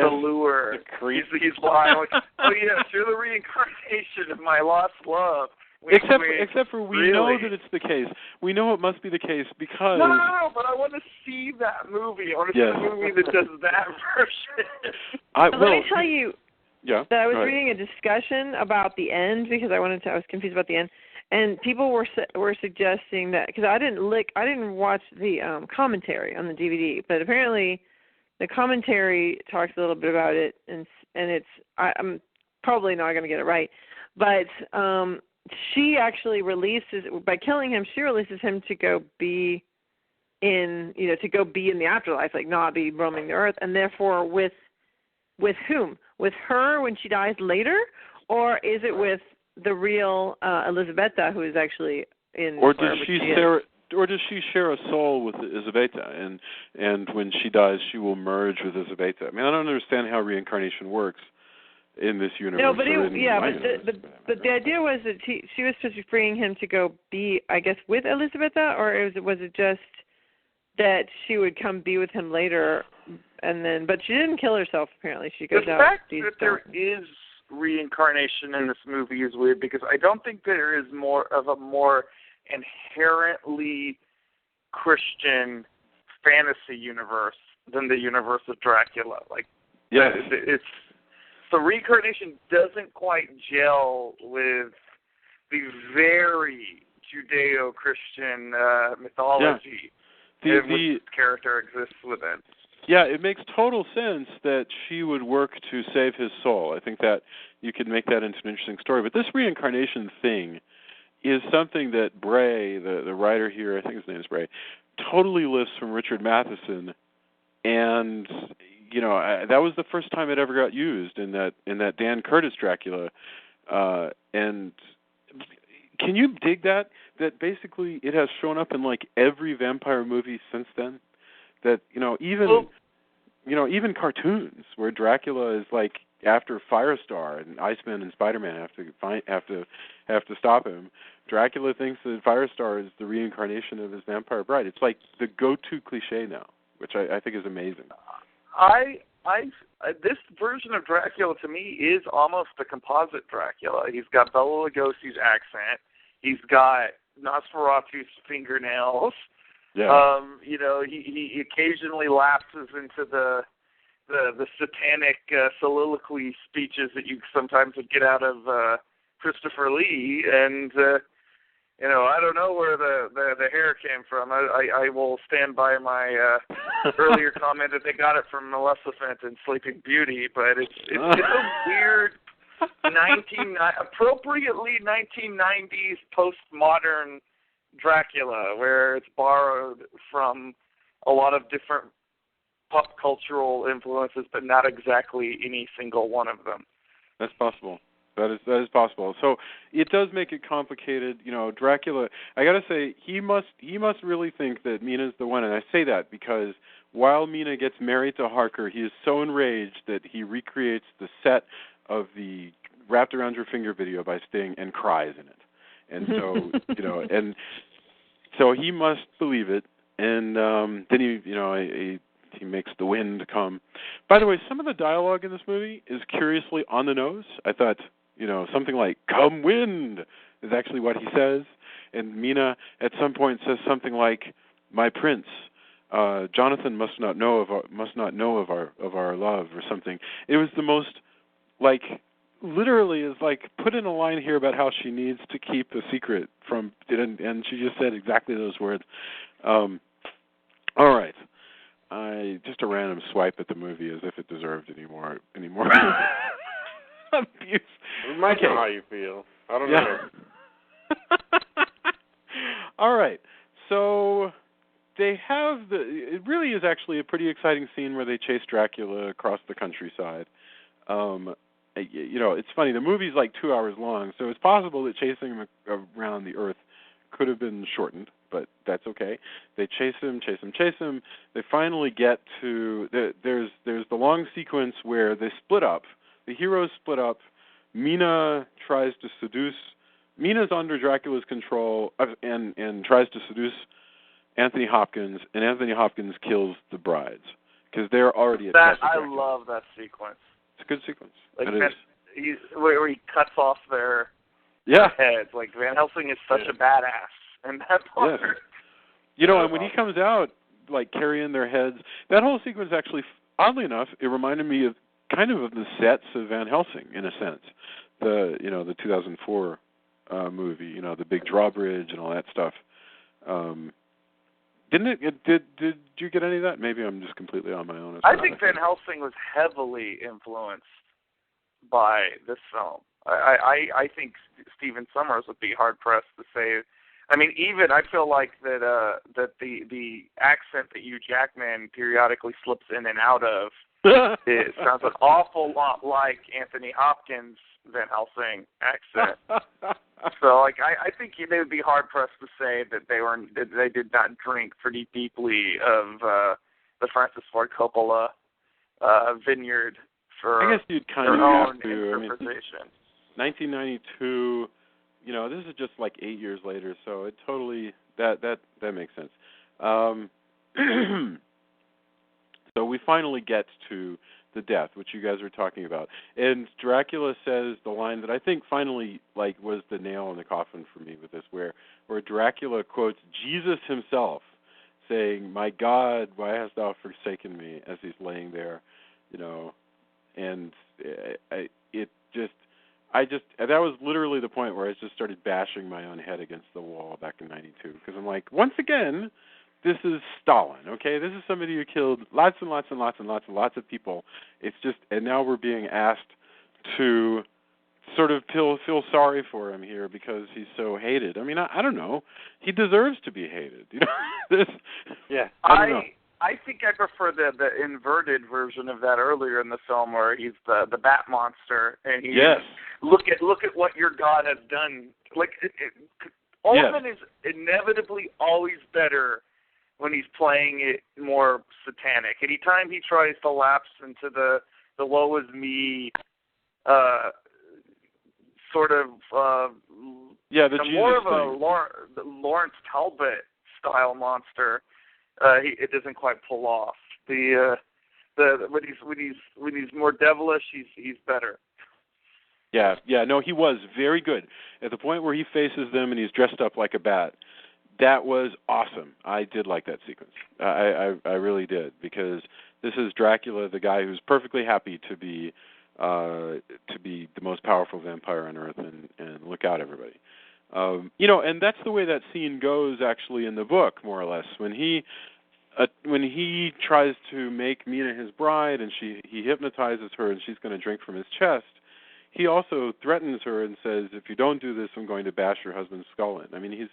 lure. He's lying. Like, "Oh yes, you're the reincarnation of my lost love." Except for we know that it's the case. We know it must be the case because... No, but I want to see that movie. I want to see a movie that does that version. Let me tell you that I was reading a discussion about the end because I was confused about the end, and people were suggesting that, because I didn't watch the commentary on the DVD, but apparently the commentary talks a little bit about it, and I'm probably not going to get it right, but she actually releases, by killing him, she releases him to go be in the afterlife, like not be roaming the earth, and therefore with whom? With her when she dies later, or is it with the real Elisabetta, who is actually in? Or does she share a soul with Elisabetta, and when she dies, she will merge with Elisabetta? I mean, I don't understand how reincarnation works in this universe. No, but the idea was that she was supposed to be freeing him to go be, I guess, with Elisabetta, or was it just that she would come be with him later, but she didn't kill herself. Apparently, she goes out. The fact that there is reincarnation in this movie is weird because I don't think there is more inherently Christian fantasy universe than the universe of Dracula. Like, yes. So reincarnation doesn't quite gel with the very Judeo-Christian mythology in which this character exists within. Yeah, it makes total sense that she would work to save his soul. I think that you could make that into an interesting story. But this reincarnation thing is something that Bray, the writer here, I think his name is Bray, totally lifts from Richard Matheson. And, you know, that was the first time it ever got used in that Dan Curtis Dracula. And can you dig that? That basically it has shown up in like every vampire movie since then. That even cartoons where Dracula is like after Firestar and Iceman and Spider-Man have to stop him. Dracula thinks that Firestar is the reincarnation of his vampire bride. It's like the go-to cliche now, which I think is amazing. This version of Dracula to me is almost a composite Dracula. He's got Bela Lugosi's accent. He's got Nosferatu's fingernails. Yeah. You know, he occasionally lapses into the satanic soliloquy speeches that you sometimes would get out of Christopher Lee, and you know, I don't know where the hair came from. I will stand by my earlier comment that they got it from Maleficent and Sleeping Beauty, but it's a weird appropriately 1990s postmodern Dracula, where it's borrowed from a lot of different pop cultural influences, but not exactly any single one of them. That's possible. That is possible. So it does make it complicated. You know, Dracula, I got to say, he must really think that Mina's the one. And I say that because while Mina gets married to Harker, he is so enraged that he recreates the set of the Wrapped Around Your Finger video by Sting and cries in it. And so, you know, and so he must believe it. And then he makes the wind come. By the way, some of the dialogue in this movie is curiously on the nose. I thought, you know, something like "Come wind" is actually what he says, and Mina at some point says something like, "My prince, Jonathan must not know of our love," or something. It was the most, like, literally is like, put in a line here about how she needs to keep a secret from, and she just said exactly those words. All right. Just a random swipe at the movie as if it deserved any more abuse. It might know how you feel. I don't know. All right. So they have it really is actually a pretty exciting scene where they chase Dracula across the countryside. You know, it's funny. The movie's like 2 hours long, so it's possible that chasing him around the earth could have been shortened, but that's okay. They chase him. They finally get to there's the long sequence where they split up. The heroes split up. Mina's under Dracula's control and tries to seduce Anthony Hopkins, and Anthony Hopkins kills the brides because they're already attached to Dracula. I love that sequence. It's a good sequence. Like where he cuts off their heads. Like Van Helsing is such a badass in that part. Yes. You know, and when he comes out, like carrying their heads, that whole sequence actually, oddly enough, it reminded me of kind of the sets of Van Helsing in a sense. The 2004 movie, you know, the big drawbridge and all that stuff. Didn't it? Did you get any of that? Maybe I'm just completely on my own. I think Van Helsing was heavily influenced by this film. I think Stephen Sommers would be hard pressed to say. I mean, even I feel like that the accent that Hugh Jackman periodically slips in and out of it sounds an awful lot like Anthony Hopkins' Van Helsing accent. So, like, I think they would be hard pressed to say that they did not drink pretty deeply of the Francis Ford Coppola vineyard for I guess you'd kind their of own have to. interpretation. 1992. You know, this is just like 8 years later, so it totally that makes sense. So we finally get to the death, which you guys were talking about, and Dracula says the line that I think finally was the nail in the coffin for me with this, where Dracula quotes Jesus himself, saying, "My God, why hast thou forsaken me?" as he's laying there, and that was literally the point where I just started bashing my own head against the wall back in '92, because I'm like, once again, this is Stalin, okay? This is somebody who killed lots and lots and lots and lots and lots of people. It's just, and now we're being asked to sort of feel sorry for him here because he's so hated. I mean, I don't know. He deserves to be hated. Yeah. I don't know. I think I prefer the inverted version of that earlier in the film, where he's the bat monster, and he look at what your God has done. Ultimate is inevitably always better when he's playing it more satanic. Anytime he tries to lapse into the woe is me sort of the Jesus more of thing. a Lawrence Talbot style monster, it doesn't quite pull off. When he's more devilish, he's better. Yeah, no, he was very good. At the point where he faces them and he's dressed up like a bat, that was awesome. I did like that sequence. I really did, because this is Dracula, the guy who's perfectly happy to be the most powerful vampire on Earth and look out, everybody. And that's the way that scene goes actually in the book, more or less. When he tries to make Mina his bride and he hypnotizes her and she's going to drink from his chest, he also threatens her and says, "If you don't do this, I'm going to bash your husband's skull in." I mean, he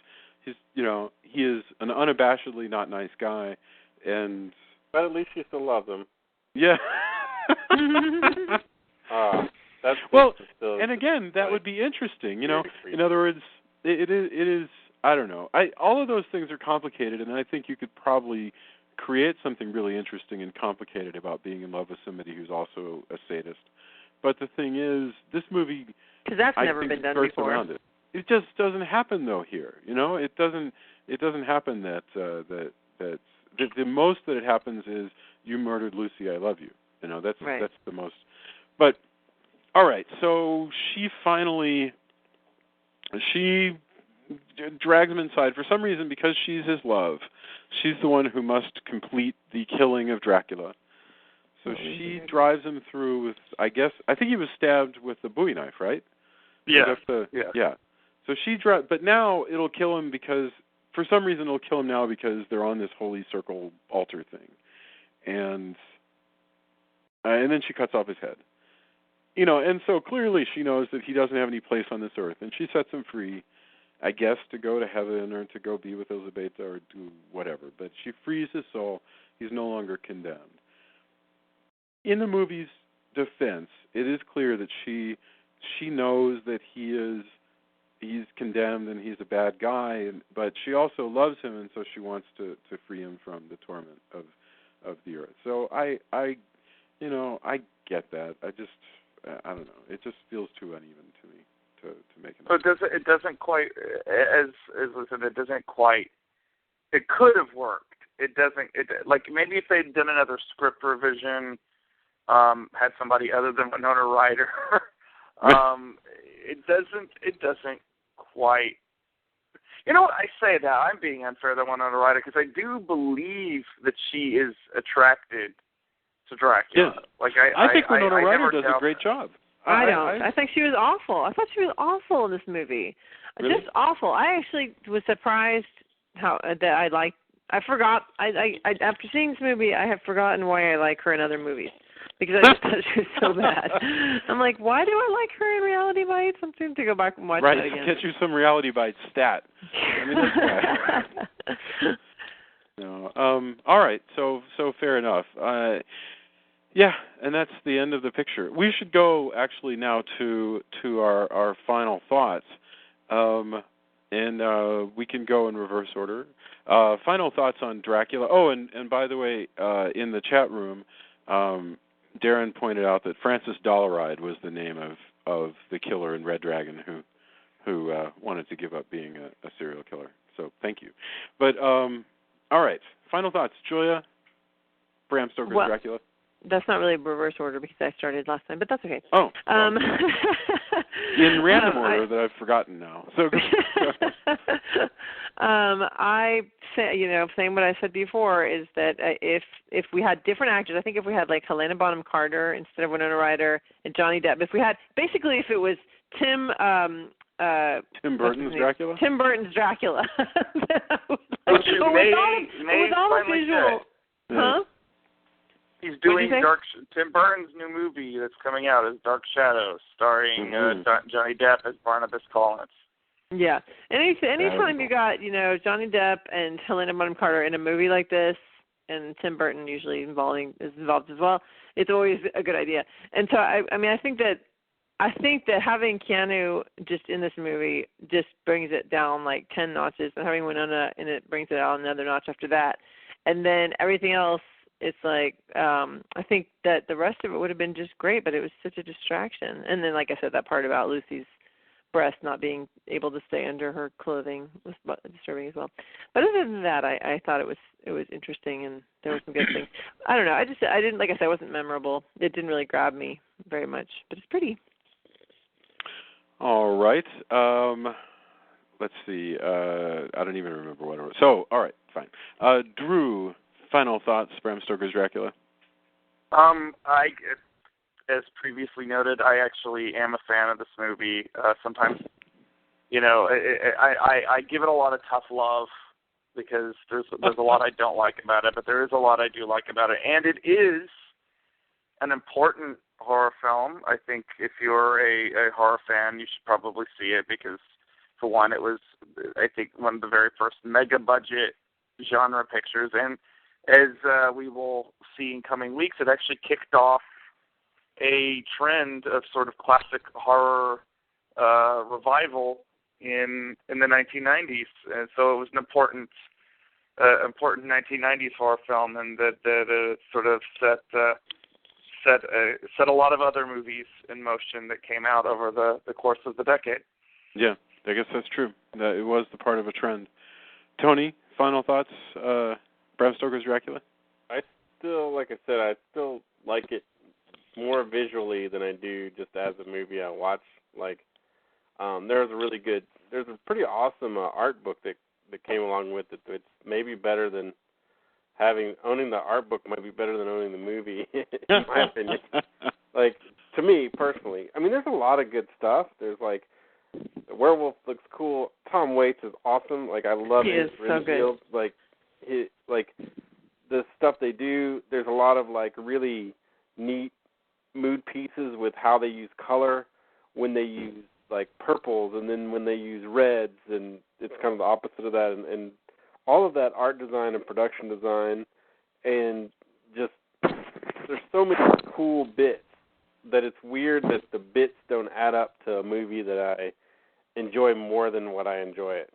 is an unabashedly not nice guy, but at least she still loves him. Yeah. That's still, and again, that would be interesting. In other words, it is. I don't know. All of those things are complicated, and I think you could probably create something really interesting and complicated about being in love with somebody who's also a sadist. But the thing is, this movie, because that's never been done before. Around it. It just doesn't happen though here. It doesn't happen that the most that it happens is you murdered Lucy, I love you. That's right. That's the most. But all right, so she drags him inside for some reason, because she's his love. She's the one who must complete the killing of Dracula. So she drives him through with, I think he was stabbed with the Bowie knife, right? Yeah. Yeah. So she but now it'll kill him because, for some reason, it'll kill him now because they're on this holy circle altar thing, and then she cuts off his head. And so clearly she knows that he doesn't have any place on this earth, and she sets him free, I guess, to go to heaven or to go be with Elizabeth or do whatever. But she frees his soul. He's no longer condemned. In the movie's defense, it is clear that she knows that he's condemned and he's a bad guy, but she also loves him, and so she wants to free him from the torment of the earth. So I get that. I don't know. It just feels too uneven to me to make it. So it doesn't quite, as listen, it doesn't quite. It could have worked. It doesn't. Maybe if they'd done another script revision, had somebody other than Winona Ryder. It doesn't quite. I say that I'm being unfair to Winona Ryder, because I do believe that she is attracted to Dracula. Yes. I think Winona Ryder does a great job. I think she was awful. I thought she was awful in this movie. Really? Just awful. I actually was surprised I forgot. After seeing this movie, I have forgotten why I like her in other movies, because I just thought she was so bad. I'm like, why do I like her in Reality Bites? I'm going to go back and watch that again. Right, get you some Reality Bites stat. I mean, that's why. No. All right. So fair enough. Yeah, and that's the end of the picture. We should go actually now to our final thoughts, and we can go in reverse order. Final thoughts on Dracula. Oh, and by the way, in the chat room, Darren pointed out that Francis Dollaride was the name of the killer in Red Dragon who wanted to give up being a serial killer. So thank you. But all right, final thoughts, Julia. Bram Stoker's Dracula. That's not really reverse order because I started last time, but that's okay. Oh. In random order that I've forgotten now. So. I say, saying what I said before is that if we had different actors, I think if we had like Helena Bonham Carter instead of Winona Ryder and Johnny Depp, if it was Tim Burton's Dracula. Tim Burton's Dracula. Which is with all the visual, huh? He's doing Tim Burton's new movie that's coming out is Dark Shadows, starring Johnny Depp as Barnabas Collins. Yeah. Anytime you got, Johnny Depp and Helena Bonham Carter in a movie like this, and Tim Burton usually is involved as well, it's always a good idea. And so I think that having Keanu just in this movie just brings it down like 10 notches, and having Winona in it brings it out another notch after that. And then everything else, it's like, I think that the rest of it would have been just great, but it was such a distraction. And then, like I said, that part about Lucy's breast not being able to stay under her clothing was disturbing as well. But other than that, I thought it was interesting, and there were some good things. I don't know. I didn't, like I said, it wasn't memorable. It didn't really grab me very much, but it's pretty. All right. Let's see. I don't even remember what it was. So, all right, fine. Drew, final thoughts, Bram Stoker's Dracula? As previously noted, I actually am a fan of this movie. Sometimes, I give it a lot of tough love because there's a lot I don't like about it, but there is a lot I do like about it, and it is an important horror film. I think if you're a horror fan, you should probably see it because, for one, it was, I think, one of the very first mega-budget genre pictures, and as we will see in coming weeks, it actually kicked off a trend of sort of classic horror revival in the 1990s, and so it was an important 1990s horror film, and that sort of set a lot of other movies in motion that came out over the course of the decade. Yeah, I guess that's true. That it was the part of a trend. Tony, final thoughts? Bram Stoker's Dracula? Like I said, I still like it more visually than I do just as a movie I watch. Like, there's a pretty awesome art book that came along with it. It's maybe better than owning the art book might be better than owning the movie, in my opinion. Like, to me, personally. I mean, there's a lot of good stuff. There's, like, the werewolf looks cool. Tom Waits is awesome. Like, I love his Renfield. So good. Like, the stuff they do, there's a lot of, like, really neat mood pieces with how they use color when they use, like, purples and then when they use reds, and it's kind of the opposite of that. And all of that art design and production design, and just there's so many cool bits that it's weird that the bits don't add up to a movie that I enjoy more than what I enjoy it.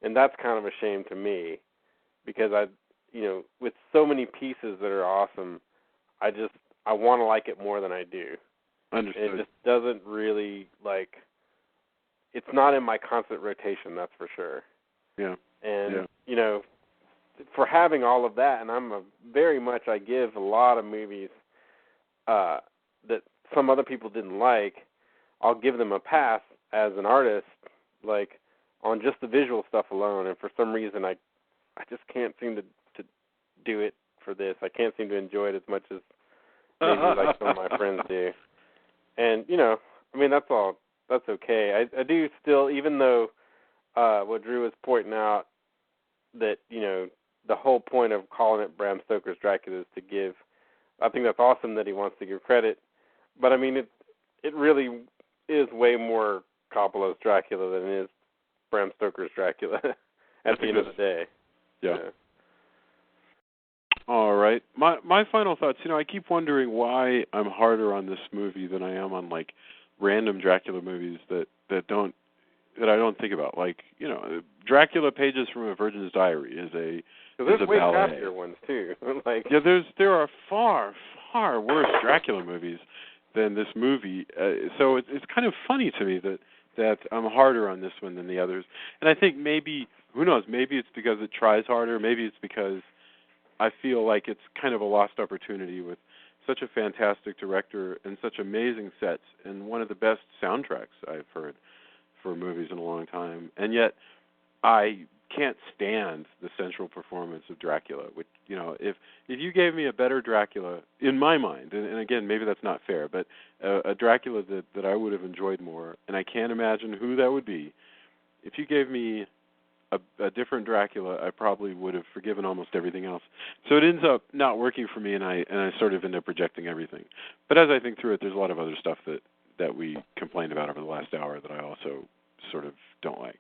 And that's kind of a shame to me because with so many pieces that are awesome, I want to like it more than I do. Understood. It just doesn't really, it's not in my constant rotation, that's for sure. Yeah. And, for having all of that, and I give a lot of movies that some other people didn't like, I'll give them a pass as an artist, like, on just the visual stuff alone, and for some reason I just can't seem to do it for this. I can't seem to enjoy it as much as maybe like some of my friends do. And, that's okay. I do still, even though what Drew was pointing out, that, the whole point of calling it Bram Stoker's Dracula is to give, I think that's awesome that he wants to give credit, but I mean, it really is way more Coppola's Dracula than it is Bram Stoker's Dracula at the end of the day. Yeah. All right. My final thoughts, I keep wondering why I'm harder on this movie than I am on, like, random Dracula movies that I don't think about. Like, Dracula Pages from a Virgin's Diary is a there's way ballet. crappier ones too. There are far, far worse Dracula movies than this movie. So it's kind of funny to me that I'm harder on this one than the others. And I think maybe, who knows, maybe it's because it tries harder. Maybe it's because I feel like it's kind of a lost opportunity with such a fantastic director and such amazing sets and one of the best soundtracks I've heard for movies in a long time. And yet I can't stand the central performance of Dracula, which, you know, if you gave me a better Dracula, in my mind, and again, maybe that's not fair, but a Dracula that I would have enjoyed more, and I can't imagine who that would be. If you gave me a different Dracula, I probably would have forgiven almost everything else. So it ends up not working for me, and I sort of end up rejecting everything. But as I think through it, there's a lot of other stuff that we complained about over the last hour that I also sort of don't like.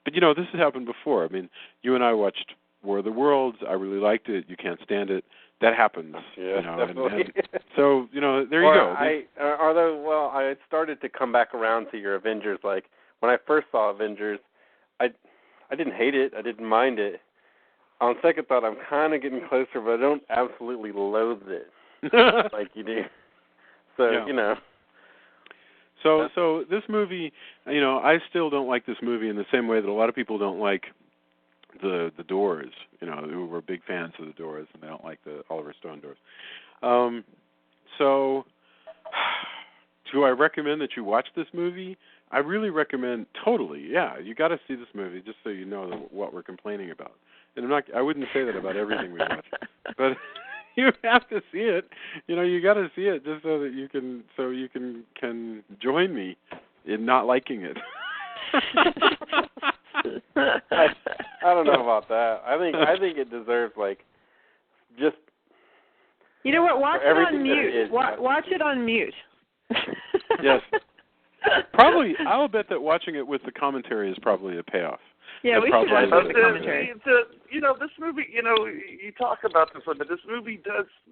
But, you know, this has happened before. I mean, you and I watched War of the Worlds. I really liked it. You can't stand it. That happens. Yeah, you know, definitely. and so, you know, there you go. I started to come back around to your Avengers. Like, when I first saw Avengers, I didn't hate it. I didn't mind it. On second thought, I'm kind of getting closer, but I don't absolutely loathe it like you do. So, yeah. you know. So this movie, you know, I still don't like this movie in the same way that a lot of people don't like the Doors, you know, who were big fans of the Doors, and they don't like the Oliver Stone Doors. So do I recommend that you watch this movie? I really recommend, totally, yeah. You got to see this movie just so you know what we're complaining about. And I wouldn't say that about everything we watch, but you have to see it. You know, you got to see it just so that you can join me in not liking it. I don't know about that. I think it deserves, like, just. You know what? Watch it on mute. Is, watch it on mute. Yes. Probably, I'll bet that watching it with the commentary is probably a payoff. Yeah, we should watch it with the commentary. You know, this movie, you know, you talk about this one, but this movie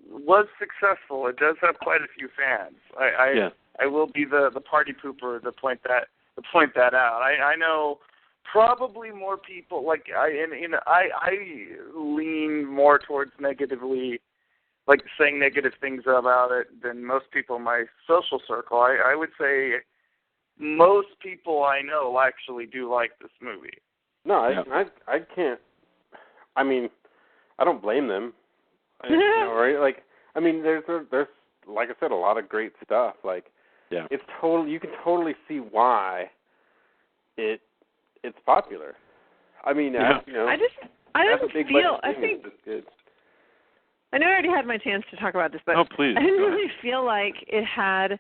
was successful. It does have quite a few fans. I will be the party pooper to point that out. I know probably more people, like, I lean more towards negatively, like, saying negative things about it than most people in my social circle. I would say most people I know actually do like this movie. No, I can't. I mean, I don't blame them. You know, right? Like, I mean, there's like I said, a lot of great stuff. Like, yeah, it's total. You can totally see why it's popular. I mean, yeah. you know, I didn't feel. I think. Good. I know I already had my chance to talk about this, but please. I didn't really feel like it had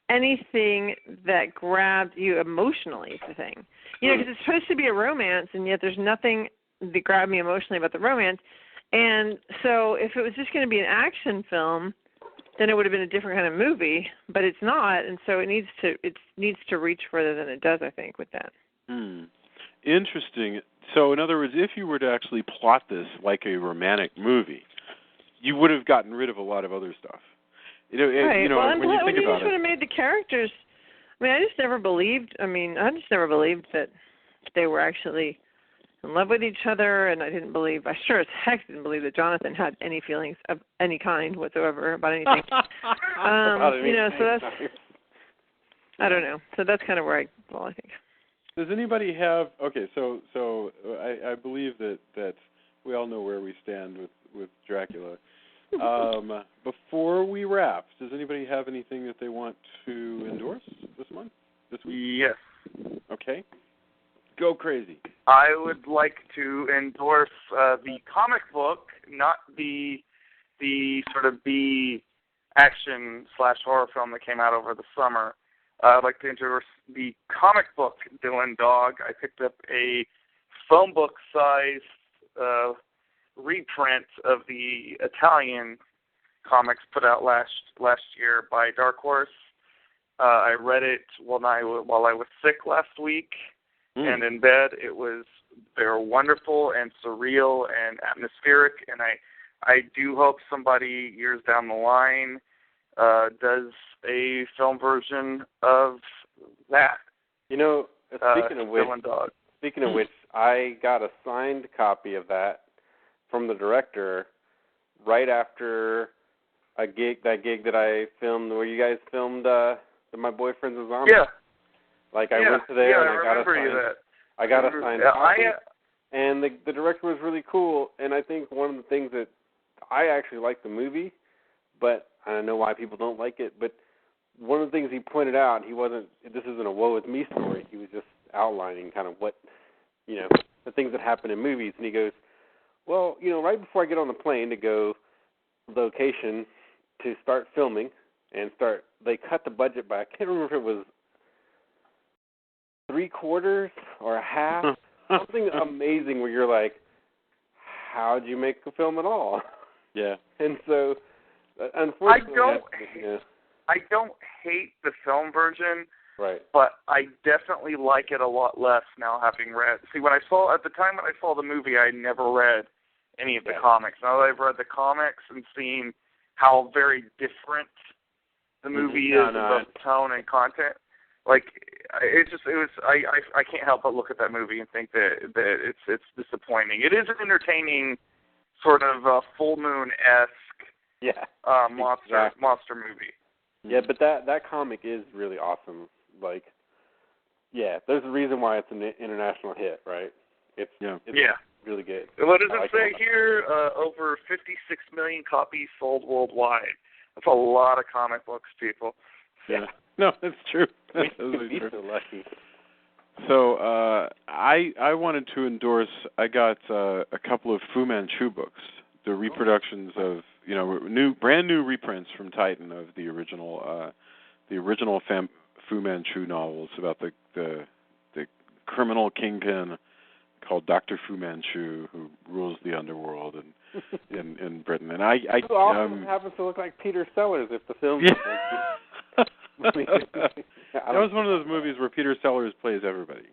anything that grabbed you emotionally, is the thing. You know, because it's supposed to be a romance, and yet there's nothing that grabbed me emotionally about the romance. And so if it was just going to be an action film, then it would have been a different kind of movie, but it's not, and so it needs to reach further than it does, I think, with that. Interesting. So, in other words, if you were to actually plot this like a romantic movie, you would have gotten rid of a lot of other stuff. You know, right. You know, well, when you think about just would have made the characters. I mean, I just never believed that they were actually in love with each other, and I sure as heck didn't believe that Jonathan had any feelings of any kind whatsoever about anything. You know, so that's, I don't know. So that's kind of where I think. Does anybody have, okay, so I believe that we all know where we stand with Dracula. Before we wrap, does anybody have anything that they want to endorse this week? Yes. Okay. Go crazy. I would like to endorse the comic book, not the sort of B action/horror film that came out over the summer. I'd like to endorse the comic book Dylan Dog. I picked up a phone book size reprint of the Italian comics put out last year by Dark Horse. I read it while I was sick last week and in bed. They were wonderful and surreal and atmospheric, and I do hope somebody years down the line does a film version of that. You know, speaking of which, I got a signed copy of that from the director right after that gig that I filmed, where you guys filmed that My Boyfriend's a Zombie. Yeah. Like, I went to there and I got a signed copy. And the director was really cool, and I think one of the things that I actually like the movie, but I don't know why people don't like it. But one of the things he pointed out, this isn't a woe is me story. He was just outlining kind of what, the things that happen in movies. And he goes, well, right before I get on the plane to go location to start filming they cut the budget by, I can't remember if it was 3/4 or a half, something amazing where you're like, how'd you make a film at all? Yeah. And so, unfortunately, I don't hate the film version, right? But I definitely like it a lot less now, having read. See, at the time when I saw the movie, I never read any of the comics. Now that I've read the comics and seen how very different the movie is in both tone and content, like I can't help but look at that movie and think that it's disappointing. It is an entertaining sort of full moon-esque monster movie. Yeah, but that comic is really awesome. Like, there's a reason why it's an international hit, right? It's really good. What does it say here? Over 56 million copies sold worldwide. That's a lot of comic books, people. Yeah. No, that's true. That's totally true. So lucky. So I wanted to endorse. I got a couple of Fu Manchu books, the reproductions of brand new reprints from Titan of the original Fu Manchu novels about the criminal kingpin called Dr. Fu Manchu, who rules the underworld in Britain. And I happens to look like Peter Sellers if the film. That was one of those movies where Peter Sellers plays everybody.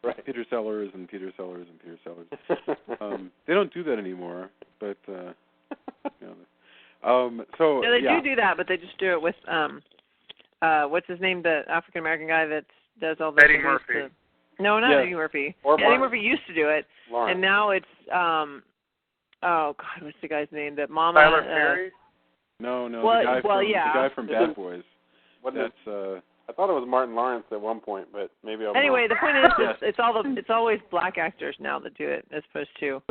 Right. Peter Sellers and Peter Sellers and Peter Sellers. They don't do that anymore, but so no, they do that, but they just do it with what's his name, the African American guy that does all the Eddie Murphy. No, not Eddie Murphy. Eddie Murphy used to do it, and now it's oh God, what's the guy's name? That Mama. Tyler Perry. No, well, the guy from Bad Boys. That's I thought it was Martin Lawrence at one point, but maybe I'm Anyway, wrong. the point is, it's always black actors now that do it, as opposed to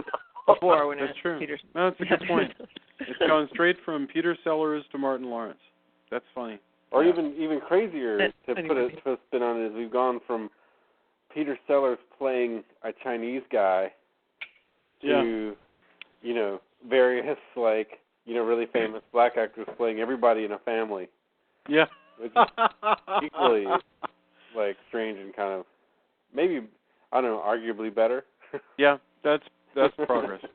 before when that's true. Peter. No, that's a good point. It's gone straight from Peter Sellers to Martin Lawrence. That's funny. Or even crazier to put a spin on it is we've gone from Peter Sellers playing a Chinese guy to various really famous black actors playing everybody in a family. Yeah. Which is equally strange and kind of maybe arguably better. Yeah, that's progress.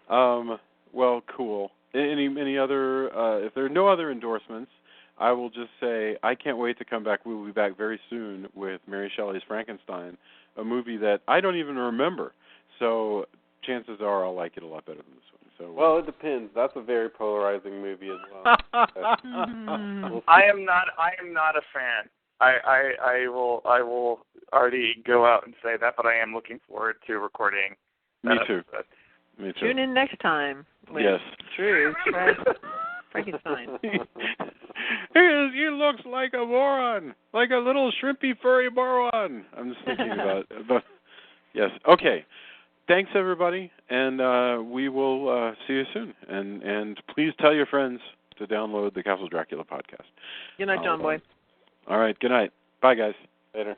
Well, cool. Any other? If there are no other endorsements, I will just say I can't wait to come back. We will be back very soon with Mary Shelley's Frankenstein, a movie that I don't even remember. So chances are I'll like it a lot better than this one. So well, it depends. That's a very polarizing movie as well. I am not a fan. I will already go out and say that, but I am looking forward to recording that episode. Me too. Tune in next time. Yes. True. Frankenstein. He looks like a moron, like a little shrimpy furry moron. I'm just thinking about yes. Okay. Thanks, everybody, and we will see you soon. And please tell your friends to download the Castle Dracula podcast. Good night, John Boy. All right. Good night. Bye, guys. Later.